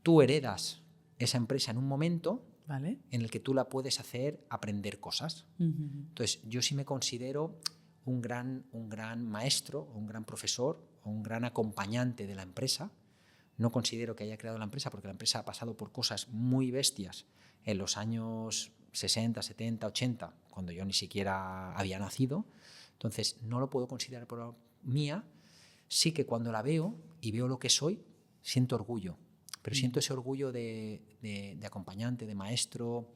tú heredas esa empresa en un momento, ¿vale?, en el que tú la puedes hacer aprender cosas. Entonces, yo sí me considero un gran maestro, un gran profesor, o un gran acompañante de la empresa. No considero que haya creado la empresa porque la empresa ha pasado por cosas muy bestias en los años 60, 70, 80, cuando yo ni siquiera había nacido. Entonces, no lo puedo considerar por mía. Sí que cuando la veo y veo lo que soy, siento orgullo. Pero siento ese orgullo de acompañante, de maestro,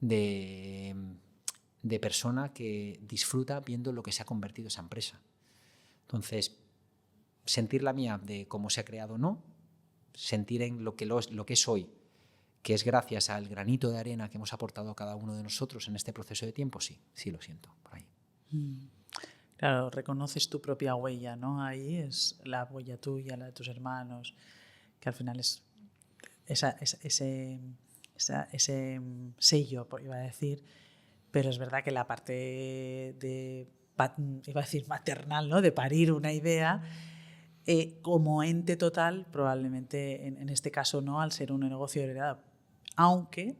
de persona que disfruta viendo lo que se ha convertido esa empresa. Entonces, sentir la mía de cómo se ha creado no, sentir en lo que soy, que es gracias al granito de arena que hemos aportado cada uno de nosotros en este proceso de tiempo, sí lo siento por ahí. Claro, reconoces tu propia huella, ¿no? Ahí es la huella tuya, la de tus hermanos, que al final es ese sello, iba a decir, pero es verdad que la parte iba a decir maternal, ¿no? De parir una idea, como ente total, probablemente en este caso no, al ser un negocio heredado. Aunque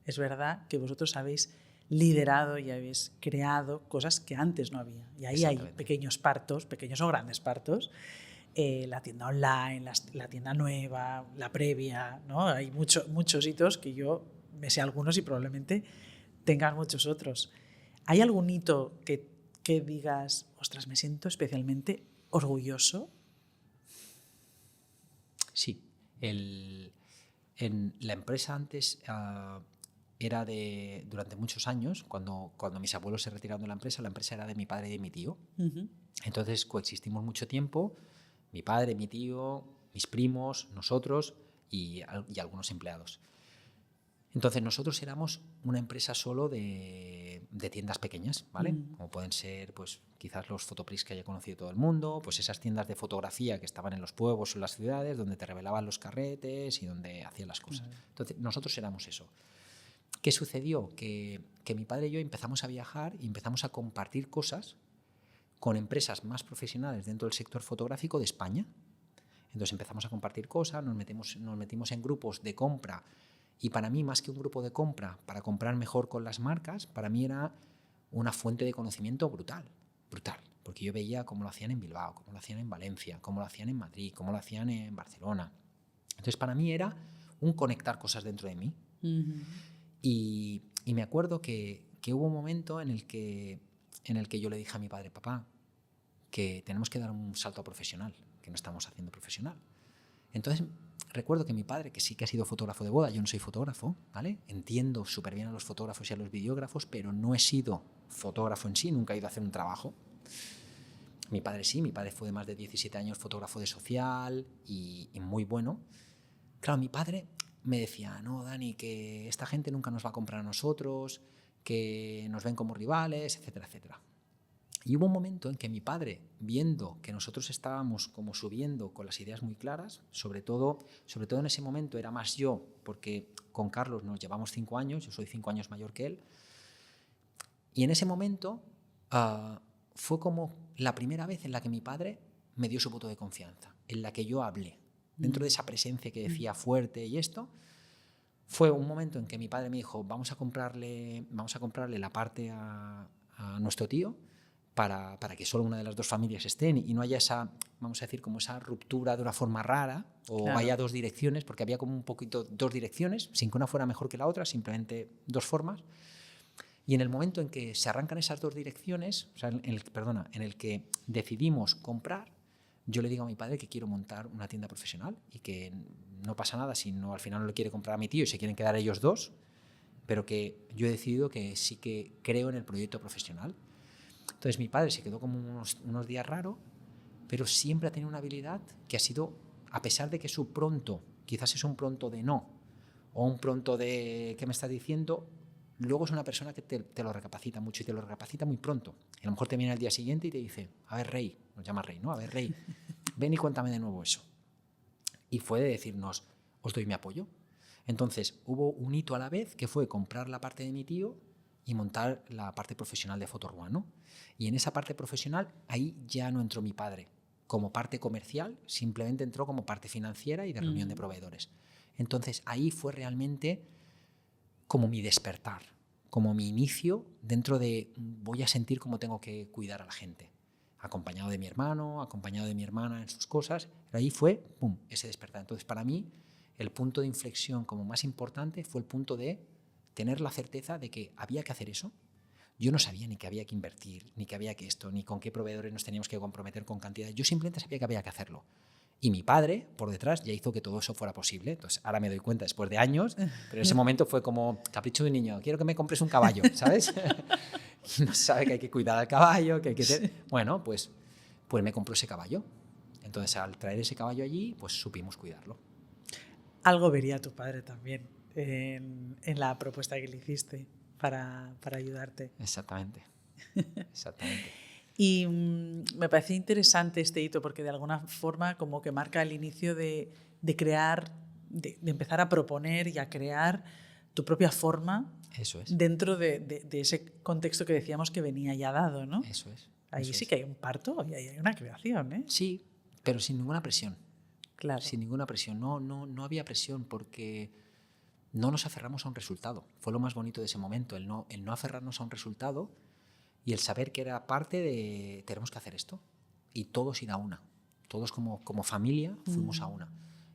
es verdad que vosotros habéis liderado y habéis creado cosas que antes no había. Y ahí hay pequeños partos, pequeños o grandes partos. La tienda online, la tienda nueva, la previa, ¿no? Hay muchos hitos que yo me sé algunos y probablemente tengas muchos otros. ¿Hay algún hito que digas, ostras, me siento especialmente orgulloso? Sí. En la empresa antes era durante muchos años, cuando mis abuelos se retiraron de la empresa era de mi padre y de mi tío. Uh-huh. Entonces coexistimos mucho tiempo, mi padre, mi tío, mis primos, nosotros y algunos empleados. Entonces nosotros éramos una empresa solo de tiendas pequeñas, ¿vale? Como pueden ser, pues quizás los Fotoprix que haya conocido todo el mundo, pues esas tiendas de fotografía que estaban en los pueblos o en las ciudades, donde te revelaban los carretes y donde hacían las cosas. Entonces nosotros éramos eso. ¿Qué sucedió? Que mi padre y yo empezamos a viajar y empezamos a compartir cosas con empresas más profesionales dentro del sector fotográfico de España. Entonces empezamos a compartir cosas, nos metimos en grupos de compra. Y para mí, más que un grupo de compra, para comprar mejor con las marcas, para mí era una fuente de conocimiento brutal. Porque yo veía cómo lo hacían en Bilbao, cómo lo hacían en Valencia, cómo lo hacían en Madrid, cómo lo hacían en Barcelona. Entonces, para mí era un conectar cosas dentro de mí. Uh-huh. Y me acuerdo que hubo un momento en el que yo le dije a mi padre, papá, que tenemos que dar un salto a profesional, que no estamos haciendo profesional. Entonces, recuerdo que mi padre, que sí que ha sido fotógrafo de boda, yo no soy fotógrafo, ¿vale? Entiendo súper bien a los fotógrafos y a los videógrafos, pero no he sido fotógrafo en sí, nunca he ido a hacer un trabajo. Mi padre sí, mi padre fue de más de 17 años fotógrafo de social y muy bueno. Claro, mi padre me decía, no, Dani, que esta gente nunca nos va a comprar a nosotros, que nos ven como rivales, etcétera, etcétera. Y hubo un momento en que mi padre, viendo que nosotros estábamos como subiendo con las ideas muy claras, sobre todo en ese momento era más yo, porque con Carlos nos llevamos 5 años, yo soy 5 años mayor que él, y en ese momento fue como la primera vez en la que mi padre me dio su voto de confianza, en la que yo hablé. Dentro de esa presencia que decía fuerte y esto, fue un momento en que mi padre me dijo, vamos a comprarle la parte a nuestro tío, para que solo una de las dos familias estén y no haya esa, vamos a decir, como esa ruptura de una forma rara o claro, haya dos direcciones, porque había como un poquito dos direcciones, sin que una fuera mejor que la otra, simplemente dos formas. Y en el momento en que se arrancan esas dos direcciones, o sea, en el que decidimos comprar, yo le digo a mi padre que quiero montar una tienda profesional y que no pasa nada si no, al final no le quiere comprar a mi tío y se quieren quedar ellos dos, pero que yo he decidido que sí que creo en el proyecto profesional. Entonces mi padre se quedó como unos días raro, pero siempre ha tenido una habilidad que ha sido, a pesar de que su pronto, quizás es un pronto de no, o un pronto de ¿qué me estás diciendo? Luego es una persona que te lo recapacita mucho y te lo recapacita muy pronto. Y a lo mejor te viene al día siguiente y te dice, a ver, Rey, nos llama Rey, ¿no? A ver, Rey, ven y cuéntame de nuevo eso. Y fue de decirnos, os doy mi apoyo. Entonces hubo un hito a la vez que fue comprar la parte de mi tío y montar la parte profesional de Fotoruano. Y en esa parte profesional, ahí ya no entró mi padre como parte comercial, simplemente entró como parte financiera y de reunión de proveedores. Entonces ahí fue realmente como mi despertar, como mi inicio dentro de voy a sentir cómo tengo que cuidar a la gente. Acompañado de mi hermano, acompañado de mi hermana en sus cosas. Pero ahí fue, ¡pum!, ese despertar. Entonces para mí el punto de inflexión como más importante fue el punto de tener la certeza de que había que hacer eso. Yo no sabía ni que había que invertir, ni que había que esto, ni con qué proveedores nos teníamos que comprometer con cantidades. Yo simplemente sabía que había que hacerlo. Y mi padre, por detrás, ya hizo que todo eso fuera posible. Entonces, ahora me doy cuenta después de años, pero en ese momento fue como capricho de un niño. Quiero que me compres un caballo, ¿sabes? Y no sabe que hay que cuidar al caballo, que hay que... Sí. Bueno, pues me compró ese caballo. Entonces, al traer ese caballo allí, pues supimos cuidarlo. algo vería tu padre también en la propuesta que le hiciste para ayudarte. Exactamente. Y me parece interesante este hito porque de alguna forma como que marca el inicio de crear, de empezar a proponer y a crear tu propia forma. Eso es. Dentro de ese contexto que decíamos que venía ya dado, ¿no? Eso es. Ahí sí que hay un parto y ahí hay una creación, ¿eh? Sí, pero sin ninguna presión. Claro. Sin ninguna presión. No había presión porque no nos aferramos a un resultado. Fue lo más bonito de ese momento, el no aferrarnos a un resultado y el saber que era parte de tenemos que hacer esto. Y todos ir a una. Todos como familia fuimos a una.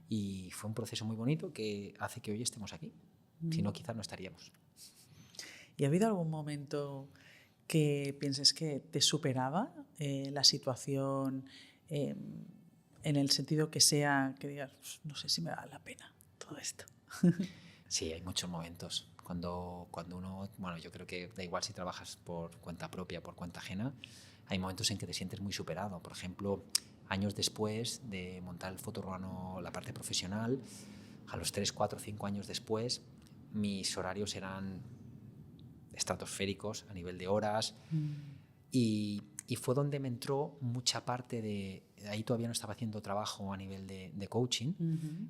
Y fue un proceso muy bonito que hace que hoy estemos aquí. Si no, quizás no estaríamos. ¿Y ha habido algún momento que pienses que te superaba la situación en el sentido que sea, que digas, no sé si me vale la pena todo esto? Sí, hay muchos momentos. Cuando uno, bueno, yo creo que da igual si trabajas por cuenta propia, por cuenta ajena, hay momentos en que te sientes muy superado. Por ejemplo, años después de montar el Fotoruano, la parte profesional, a los 3, 4, 5 años después, mis horarios eran estratosféricos a nivel de horas y fue donde me entró mucha parte de ahí todavía no estaba haciendo trabajo a nivel de coaching,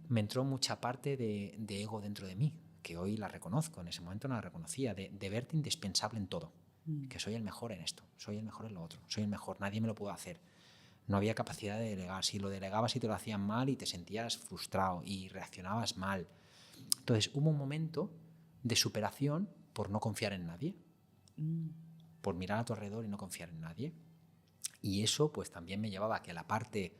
me entró mucha parte de ego dentro de mí, que hoy la reconozco, en ese momento no la reconocía, de verte indispensable en todo, que soy el mejor en esto, soy el mejor en lo otro, soy el mejor, nadie me lo puede hacer. No había capacidad de delegar, si lo delegabas y te lo hacían mal y te sentías frustrado y reaccionabas mal. Entonces hubo un momento de superación por no confiar en nadie, por mirar a tu alrededor y no confiar en nadie. Y eso pues también me llevaba a que la parte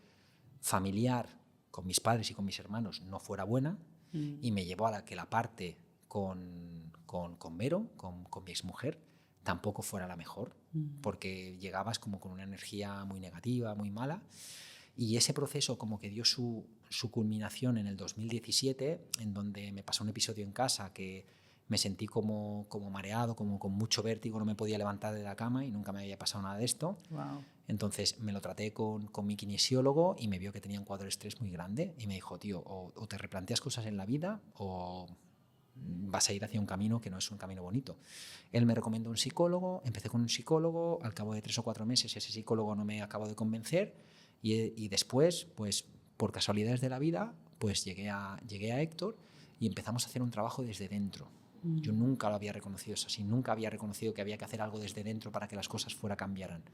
familiar con mis padres y con mis hermanos no fuera buena y me llevó a que la parte con Vero, con mi exmujer, tampoco fuera la mejor, porque llegabas como con una energía muy negativa, muy mala. Y ese proceso como que dio su culminación en el 2017, en donde me pasó un episodio en casa que me sentí como mareado, como con mucho vértigo, no me podía levantar de la cama y nunca me había pasado nada de esto. Wow. Entonces me lo traté con mi kinesiólogo y me vio que tenía un cuadro de estrés muy grande y me dijo, tío, o te replanteas cosas en la vida o vas a ir hacia un camino que no es un camino bonito. Él me recomendó un psicólogo, empecé con un psicólogo, al cabo de 3 o 4 meses ese psicólogo no me acabó de convencer y después, pues por casualidades de la vida, pues llegué a Héctor y empezamos a hacer un trabajo desde dentro. Yo nunca lo había reconocido eso así, nunca había reconocido que había que hacer algo desde dentro para que las cosas cambiaran.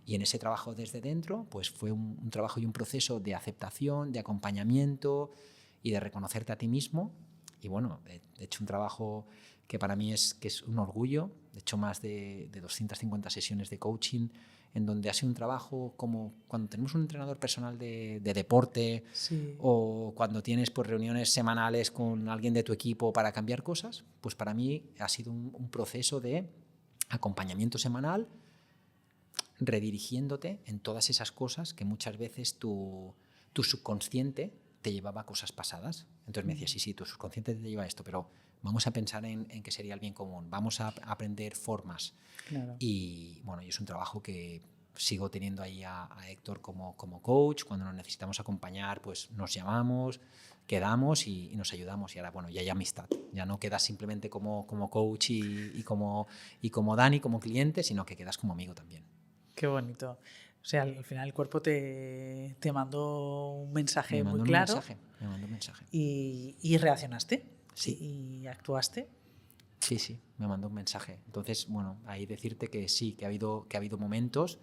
Y en ese trabajo desde dentro, pues fue un trabajo y un proceso de aceptación, de acompañamiento y de reconocerte a ti mismo. Y bueno, he hecho un trabajo que para mí es un orgullo. He hecho más de 250 sesiones de coaching, en donde ha sido un trabajo como cuando tenemos un entrenador personal de deporte, sí, o cuando tienes pues, reuniones semanales con alguien de tu equipo para cambiar cosas, pues para mí ha sido un proceso de acompañamiento semanal, redirigiéndote en todas esas cosas que muchas veces tu subconsciente te llevaba a cosas pasadas. Entonces me decía, sí, tu subconsciente te lleva a esto, pero vamos a pensar en qué sería el bien común, vamos a aprender formas. Claro. Y bueno, y es un trabajo que sigo teniendo ahí a Héctor como coach. Cuando nos necesitamos acompañar, pues nos llamamos, quedamos y nos ayudamos. Y ahora, bueno, ya hay amistad. Ya no quedas simplemente como coach y como Dani, como cliente, sino que quedas como amigo también. Qué bonito. O sea, al final el cuerpo te mandó un mensaje muy claro. Me mandó un mensaje. Y reaccionaste. Sí. Y actuaste. Sí, me mandó un mensaje. Entonces, bueno, ahí decirte que sí, que ha habido momentos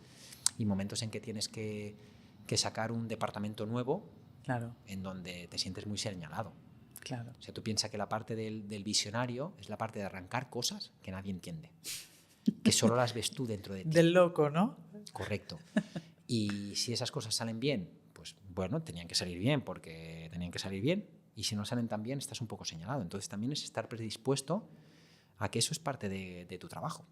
y momentos en que tienes que sacar un departamento nuevo, claro, en donde te sientes muy señalado. Claro. O sea, tú piensas que la parte del visionario es la parte de arrancar cosas que nadie entiende, que solo las ves tú dentro de ti. Del loco, ¿no? Correcto. Y si esas cosas salen bien, pues bueno, tenían que salir bien porque tenían que salir bien, y si no salen tan bien estás un poco señalado. Entonces también es estar predispuesto a que eso es parte de tu trabajo.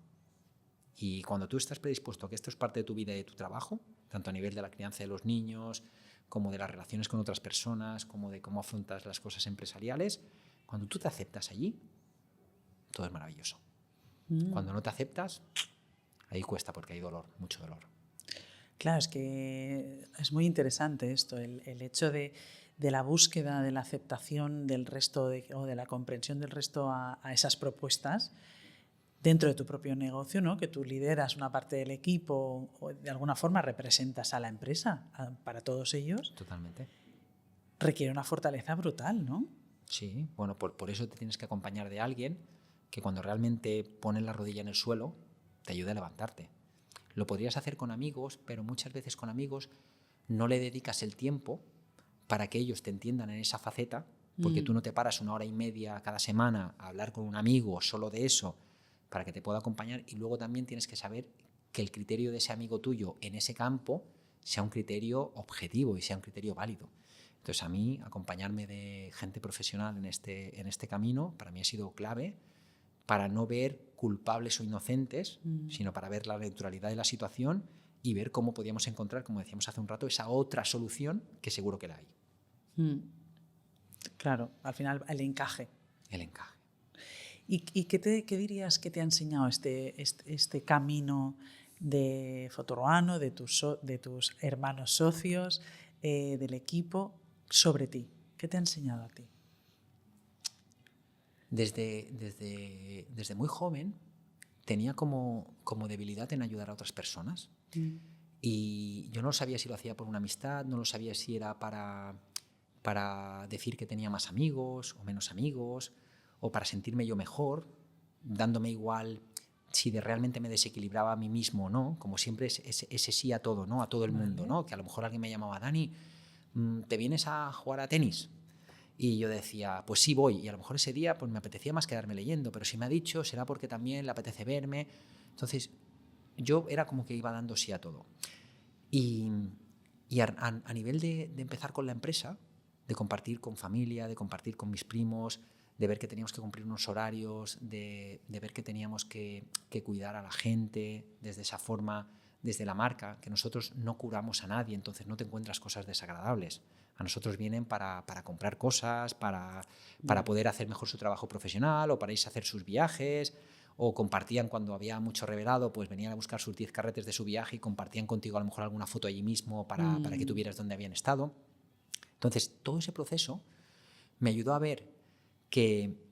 Y cuando tú estás predispuesto a que esto es parte de tu vida y de tu trabajo, tanto a nivel de la crianza de los niños, como de las relaciones con otras personas, como de cómo afrontas las cosas empresariales, cuando tú te aceptas allí, todo es maravilloso. Cuando no te aceptas, ahí cuesta porque hay dolor, mucho dolor. Claro, es que es muy interesante esto, el hecho de de la búsqueda de la aceptación del resto o de la comprensión del resto a esas propuestas dentro de tu propio negocio, ¿no? Que tú lideras una parte del equipo o de alguna forma representas a la empresa para todos ellos. Totalmente. Requiere una fortaleza brutal, ¿no? Sí, bueno, por eso te tienes que acompañar de alguien que cuando realmente pones la rodilla en el suelo te ayude a levantarte. Lo podrías hacer con amigos, pero muchas veces con amigos no le dedicas el tiempo para que ellos te entiendan en esa faceta, porque tú no te paras 1 hora y media cada semana a hablar con un amigo solo de eso para que te pueda acompañar, y luego también tienes que saber que el criterio de ese amigo tuyo en ese campo sea un criterio objetivo y sea un criterio válido. Entonces, a mí, acompañarme de gente profesional en este camino, para mí ha sido clave para no ver culpables o inocentes, sino para ver la neutralidad de la situación y ver cómo podíamos encontrar, como decíamos hace un rato, esa otra solución que seguro que la hay. Claro, al final el encaje. El encaje. ¿Y qué dirías que te ha enseñado este camino de Fotoruano, de tus hermanos socios, del equipo, sobre ti? ¿Qué te ha enseñado a ti? Desde muy joven tenía como debilidad en ayudar a otras personas. Y yo no sabía si lo hacía por una amistad, no lo sabía si era para decir que tenía más amigos o menos amigos, o para sentirme yo mejor, dándome igual si realmente me desequilibraba a mí mismo o no, como siempre ese sí a todo, ¿no? A todo el mundo, ¿no? Que a lo mejor alguien me llamaba: Dani, ¿te vienes a jugar a tenis? Y yo decía, pues sí voy, y a lo mejor ese día pues me apetecía más quedarme leyendo, pero si me ha dicho será porque también le apetece verme. Entonces yo era como que iba dando sí a todo. Y a nivel de empezar con la empresa, de compartir con familia, de compartir con mis primos, de ver que teníamos que cumplir unos horarios, de ver que teníamos que cuidar a la gente desde esa forma, desde la marca, que nosotros no curamos a nadie, entonces no te encuentras cosas desagradables. A nosotros vienen para comprar cosas, para poder hacer mejor su trabajo profesional, o para irse a hacer sus viajes, o compartían cuando había mucho revelado, pues venían a buscar sus 10 carretes de su viaje y compartían contigo a lo mejor alguna foto allí mismo para que tú vieras dónde habían estado. Entonces, todo ese proceso me ayudó a ver que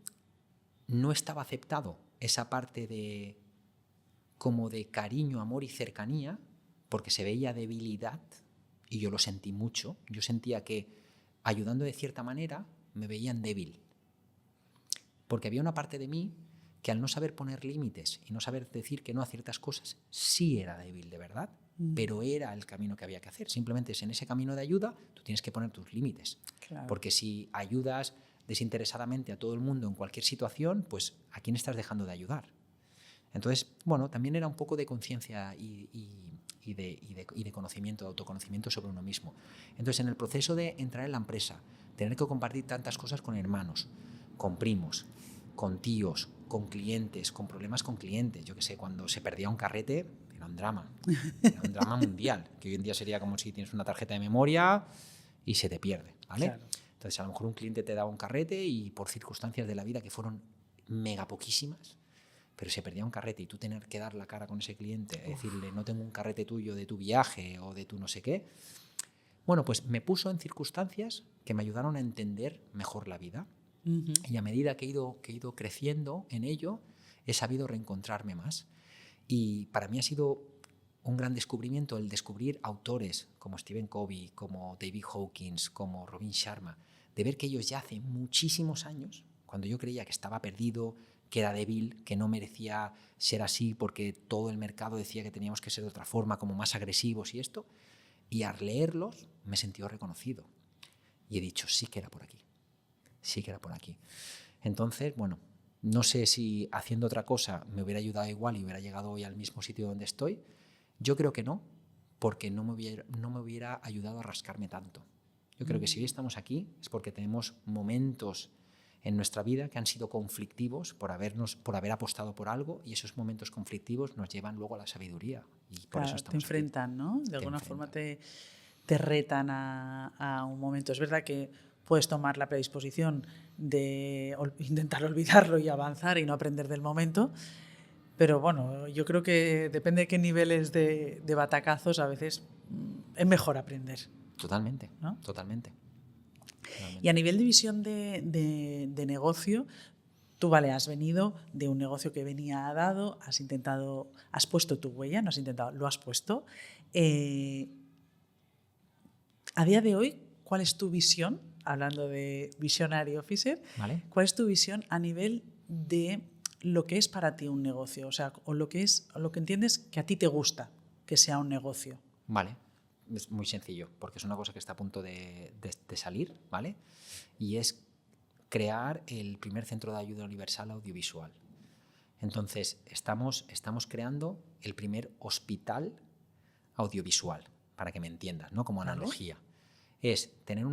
no estaba aceptado esa parte de cariño, amor y cercanía, porque se veía debilidad, y yo lo sentí mucho. Yo sentía que ayudando de cierta manera me veían débil, porque había una parte de mí que al no saber poner límites y no saber decir que no a ciertas cosas, sí era débil de verdad, pero era el camino que había que hacer. Simplemente es en ese camino de ayuda, tú tienes que poner tus límites. Claro. Porque si ayudas desinteresadamente a todo el mundo en cualquier situación, pues ¿a quién estás dejando de ayudar? Entonces, bueno, también era un poco de conciencia y de conocimiento, de autoconocimiento sobre uno mismo. Entonces, en el proceso de entrar en la empresa, tener que compartir tantas cosas con hermanos, con primos, con tíos, con clientes, con problemas con clientes. Yo qué sé, cuando se perdía un carrete, era un drama mundial, que hoy en día sería como si tienes una tarjeta de memoria y se te pierde, ¿vale? Claro. Entonces, a lo mejor un cliente te daba un carrete y por circunstancias de la vida que fueron mega poquísimas, pero se perdía un carrete y tú tener que dar la cara con ese cliente, decirle, no tengo un carrete tuyo de tu viaje o de tu no sé qué. Bueno, pues me puso en circunstancias que me ayudaron a entender mejor la vida. Y a medida que he ido creciendo en ello, he sabido reencontrarme más. Y para mí ha sido un gran descubrimiento el descubrir autores como Stephen Covey, como David Hawkins, como Robin Sharma, de ver que ellos ya hace muchísimos años, cuando yo creía que estaba perdido, que era débil, que no merecía ser así porque todo el mercado decía que teníamos que ser de otra forma, como más agresivos y esto, y al leerlos me he sentido reconocido. Y he dicho, sí que era por aquí. Sí que era por aquí. Entonces, bueno, no sé si haciendo otra cosa me hubiera ayudado igual y hubiera llegado hoy al mismo sitio donde estoy. Yo creo que no, porque no me hubiera ayudado a rascarme tanto. Yo creo que si hoy estamos aquí es porque tenemos momentos en nuestra vida que han sido conflictivos por haber apostado por algo, y esos momentos conflictivos nos llevan luego a la sabiduría. Y por eso estamos te enfrentan, aquí. ¿no? De alguna forma te retan a un momento. Es verdad que puedes tomar la predisposición de intentar olvidarlo y avanzar y no aprender del momento, pero bueno, yo creo que depende de qué niveles de batacazos, a veces es mejor aprender. Totalmente, ¿no? Totalmente. Y a nivel de visión de negocio, tú, vale, has venido de un negocio que venía dado, has puesto tu huella, no has intentado, lo has puesto. A día de hoy, ¿cuál es tu visión? Hablando de Visionary Officer, ¿Vale? ¿cuál es tu visión a nivel de lo que es para ti un negocio? O sea, o lo que entiendes que a ti te gusta que sea un negocio. Vale. Es muy sencillo, porque es una cosa que está a punto de salir, ¿vale? Y es crear el primer centro de ayuda universal audiovisual. Entonces, estamos creando el primer hospital audiovisual, para que me entiendas, ¿no? Como analogía. ¿Vale? Es tener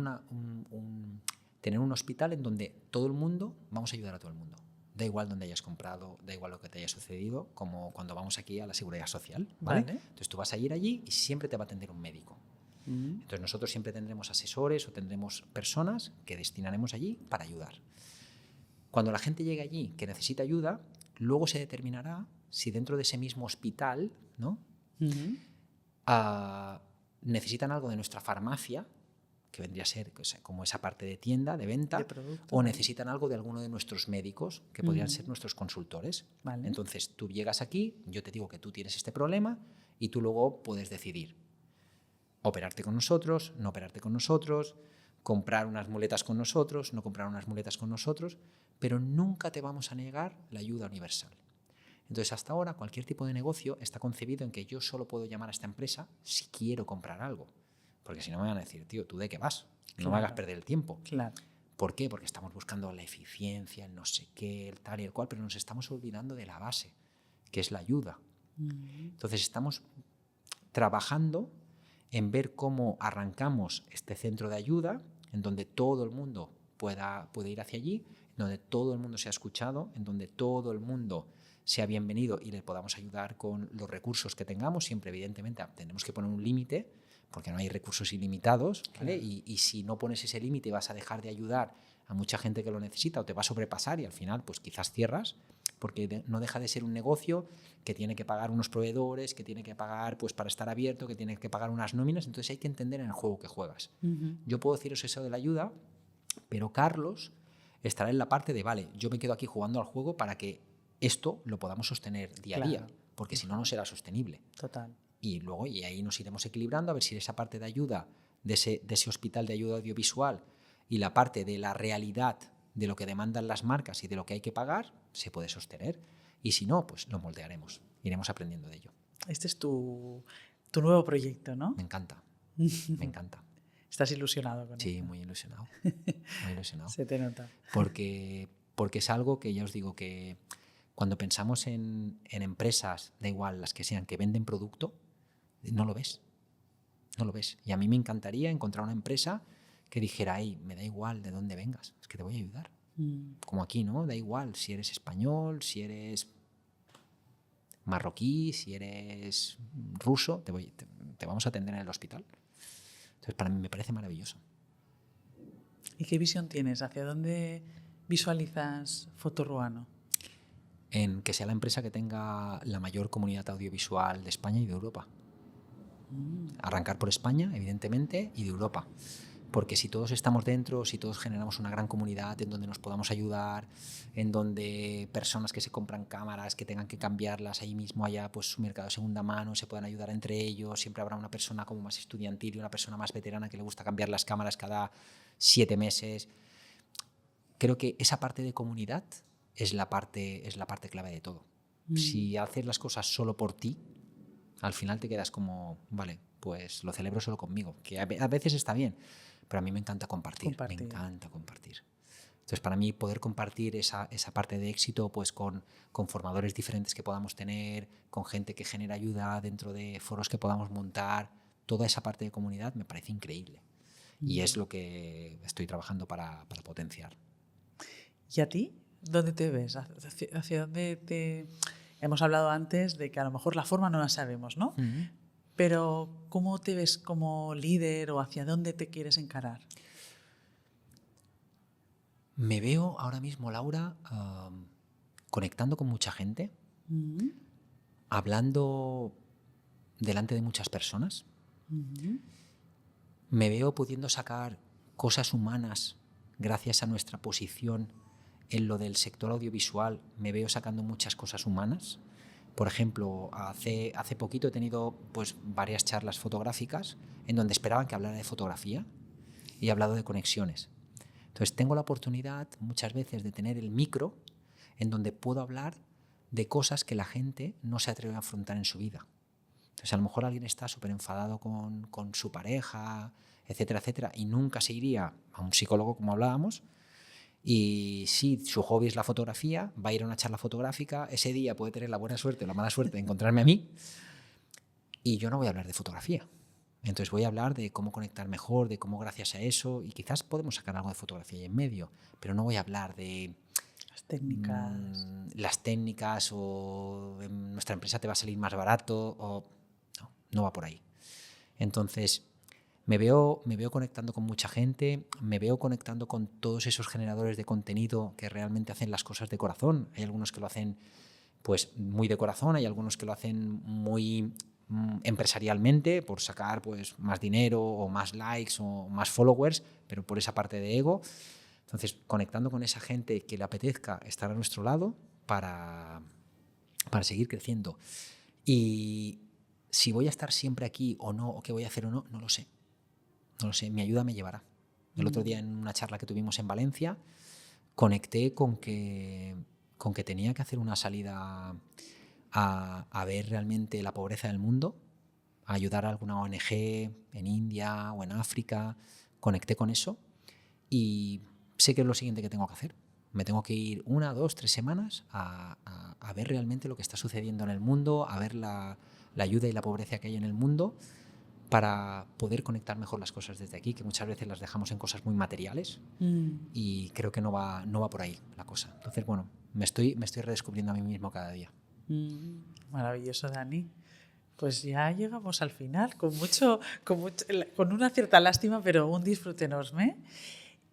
tener un hospital en donde todo el mundo, vamos a ayudar a todo el mundo. Da igual donde hayas comprado, da igual lo que te haya sucedido, como cuando vamos aquí a la Seguridad Social, ¿vale? Entonces tú vas a ir allí y siempre te va a atender un médico. Entonces nosotros siempre tendremos asesores o tendremos personas que destinaremos allí para ayudar. Cuando la gente llegue allí que necesita ayuda, luego se determinará si dentro de ese mismo hospital, ¿no? Necesitan algo de nuestra farmacia, que vendría a ser como esa parte de tienda, de venta, de producto, o necesitan algo de alguno de nuestros médicos, que podrían ser nuestros consultores. Vale. Entonces tú llegas aquí, yo te digo que tú tienes este problema y tú luego puedes decidir operarte con nosotros, no operarte con nosotros, comprar unas muletas con nosotros, no comprar unas muletas con nosotros, pero nunca te vamos a negar la ayuda universal. Entonces, hasta ahora, cualquier tipo de negocio está concebido en que yo solo puedo llamar a esta empresa si quiero comprar algo. Porque si no me van a decir, tío, ¿tú de qué vas? No me hagas perder el tiempo. Claro. ¿Por qué? Porque estamos buscando la eficiencia, el no sé qué, el tal y el cual, pero nos estamos olvidando de la base, que es la ayuda. Entonces, estamos trabajando en ver cómo arrancamos este centro de ayuda, en donde todo el mundo puede ir hacia allí, en donde todo el mundo sea escuchado, en donde todo el mundo sea bienvenido y le podamos ayudar con los recursos que tengamos. Siempre, evidentemente, tenemos que poner un límite, porque no hay recursos ilimitados, ¿vale? Claro. Y si no pones ese límite vas a dejar de ayudar a mucha gente que lo necesita o te va a sobrepasar y al final pues quizás cierras, porque no deja de ser un negocio que tiene que pagar unos proveedores, que tiene que pagar pues para estar abierto, que tiene que pagar unas nóminas, entonces hay que entender en el juego que juegas. Yo puedo deciros eso de la ayuda, pero Carlos estará en la parte de, vale, yo me quedo aquí jugando al juego para que esto lo podamos sostener día a día, porque si no, no será sostenible. Total. Y luego y ahí nos iremos equilibrando a ver si esa parte de ayuda, de ese hospital de ayuda audiovisual y la parte de la realidad de lo que demandan las marcas y de lo que hay que pagar, se puede sostener. Y si no, pues lo moldearemos. Iremos aprendiendo de ello. Este es tu nuevo proyecto, ¿no? Me encanta. Me encanta. ¿Estás ilusionado con Sí, esto? muy ilusionado. Muy ilusionado. Se te nota. Porque es algo que ya os digo que cuando pensamos en empresas, da igual las que sean, que venden producto, no lo ves. No lo ves. Y a mí me encantaría encontrar una empresa que dijera, hey, me da igual de dónde vengas, es que te voy a ayudar. Como aquí, ¿no? Da igual si eres español, si eres marroquí, si eres ruso, te vamos a atender en el hospital. Entonces, para mí me parece maravilloso. ¿Y qué visión tienes? ¿Hacia dónde visualizas Fotoruano? En que sea la empresa que tenga la mayor comunidad audiovisual de España y de Europa. Arrancar por España, evidentemente, y de Europa. Porque si todos estamos dentro, si todos generamos una gran comunidad en donde nos podamos ayudar, en donde personas que se compran cámaras, que tengan que cambiarlas, ahí mismo haya pues, su mercado de segunda mano, se puedan ayudar entre ellos, siempre habrá una persona como más estudiantil y una persona más veterana que le gusta cambiar las cámaras cada 7 meses. Creo que esa parte de comunidad es la parte clave de todo. Si haces las cosas solo por ti, al final te quedas como, vale, pues lo celebro solo conmigo, que a veces está bien, pero a mí me encanta compartir. Me encanta compartir. Entonces, para mí, poder compartir esa parte de éxito pues con formadores diferentes que podamos tener, con gente que genera ayuda dentro de foros que podamos montar, toda esa parte de comunidad me parece increíble. Y es lo que estoy trabajando para potenciar. ¿Y a ti? ¿Dónde te ves? ¿Hacia dónde te...? Hemos hablado antes de que a lo mejor la forma no la sabemos, ¿no? Pero ¿cómo te ves como líder o hacia dónde te quieres encarar? Me veo ahora mismo, Laura, conectando con mucha gente, hablando delante de muchas personas. Me veo pudiendo sacar cosas humanas, gracias a nuestra posición en lo del sector audiovisual, me veo sacando muchas cosas humanas. Por ejemplo, hace poquito he tenido pues, varias charlas fotográficas en donde esperaban que hablara de fotografía y he hablado de conexiones. Entonces tengo la oportunidad muchas veces de tener el micro en donde puedo hablar de cosas que la gente no se atreve a afrontar en su vida. Entonces a lo mejor alguien está súper enfadado con su pareja, etcétera, etcétera, y nunca se iría a un psicólogo como hablábamos. Y si su hobby es la fotografía, va a ir a una charla fotográfica, ese día puede tener la buena suerte o la mala suerte de encontrarme a mí y yo no voy a hablar de fotografía. Entonces voy a hablar de cómo conectar mejor, de cómo gracias a eso, y quizás podemos sacar algo de fotografía ahí en medio, pero no voy a hablar de las técnicas o en nuestra empresa te va a salir más barato o no va por ahí. Entonces me veo conectando con mucha gente, me veo conectando con todos esos generadores de contenido que realmente hacen las cosas de corazón. Hay algunos que lo hacen pues muy de corazón, hay algunos que lo hacen muy empresarialmente por sacar pues más dinero o más likes o más followers, pero por esa parte de ego. Entonces, conectando con esa gente que le apetezca estar a nuestro lado para seguir creciendo. Y si voy a estar siempre aquí o no, o qué voy a hacer o no, no lo sé. No lo sé, mi ayuda me llevará. El otro día en una charla que tuvimos en Valencia conecté con que tenía que hacer una salida a ver realmente la pobreza del mundo, a ayudar a alguna ONG en India o en África. Conecté con eso y sé que es lo siguiente que tengo que hacer. Me tengo que ir 1, 2, 3 semanas a ver realmente lo que está sucediendo en el mundo, a ver la ayuda y la pobreza que hay en el mundo, para poder conectar mejor las cosas desde aquí, que muchas veces las dejamos en cosas muy materiales y creo que no va por ahí la cosa. Entonces, bueno, me estoy redescubriendo a mí mismo cada día. Maravilloso, Dani. Pues ya llegamos al final, con una cierta lástima, pero un disfrute enorme.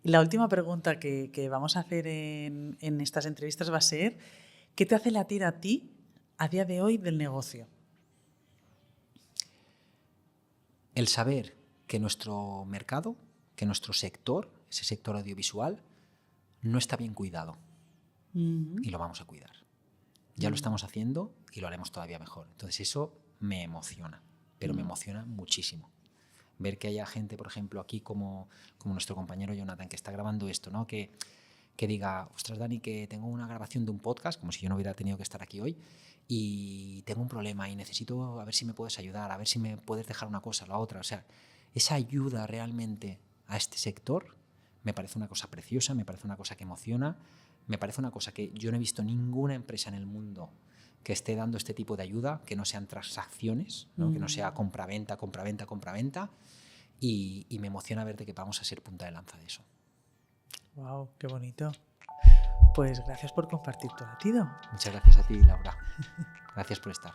La última pregunta que vamos a hacer en estas entrevistas va a ser: ¿qué te hace latir a ti a día de hoy del negocio? El saber que nuestro mercado, que nuestro sector, ese sector audiovisual, no está bien cuidado y lo vamos a cuidar. Ya lo estamos haciendo y lo haremos todavía mejor. Entonces eso me emociona, pero me emociona muchísimo. Ver que haya gente, por ejemplo, aquí como nuestro compañero Jonathan, que está grabando esto, ¿no? Que diga, ostras, Dani, que tengo una grabación de un podcast, como si yo no hubiera tenido que estar aquí hoy, y tengo un problema y necesito a ver si me puedes ayudar, a ver si me puedes dejar una cosa, la otra. O sea, esa ayuda realmente a este sector me parece una cosa preciosa, me parece una cosa que emociona, me parece una cosa que yo no he visto ninguna empresa en el mundo que esté dando este tipo de ayuda, que no sean transacciones, ¿no? Que no sea compra-venta, compra-venta, compra-venta, y me emociona ver de que vamos a ser punta de lanza de eso. ¡Wow! ¡Qué bonito! Pues gracias por compartir tu latido. Muchas gracias a ti, Laura. Gracias por estar.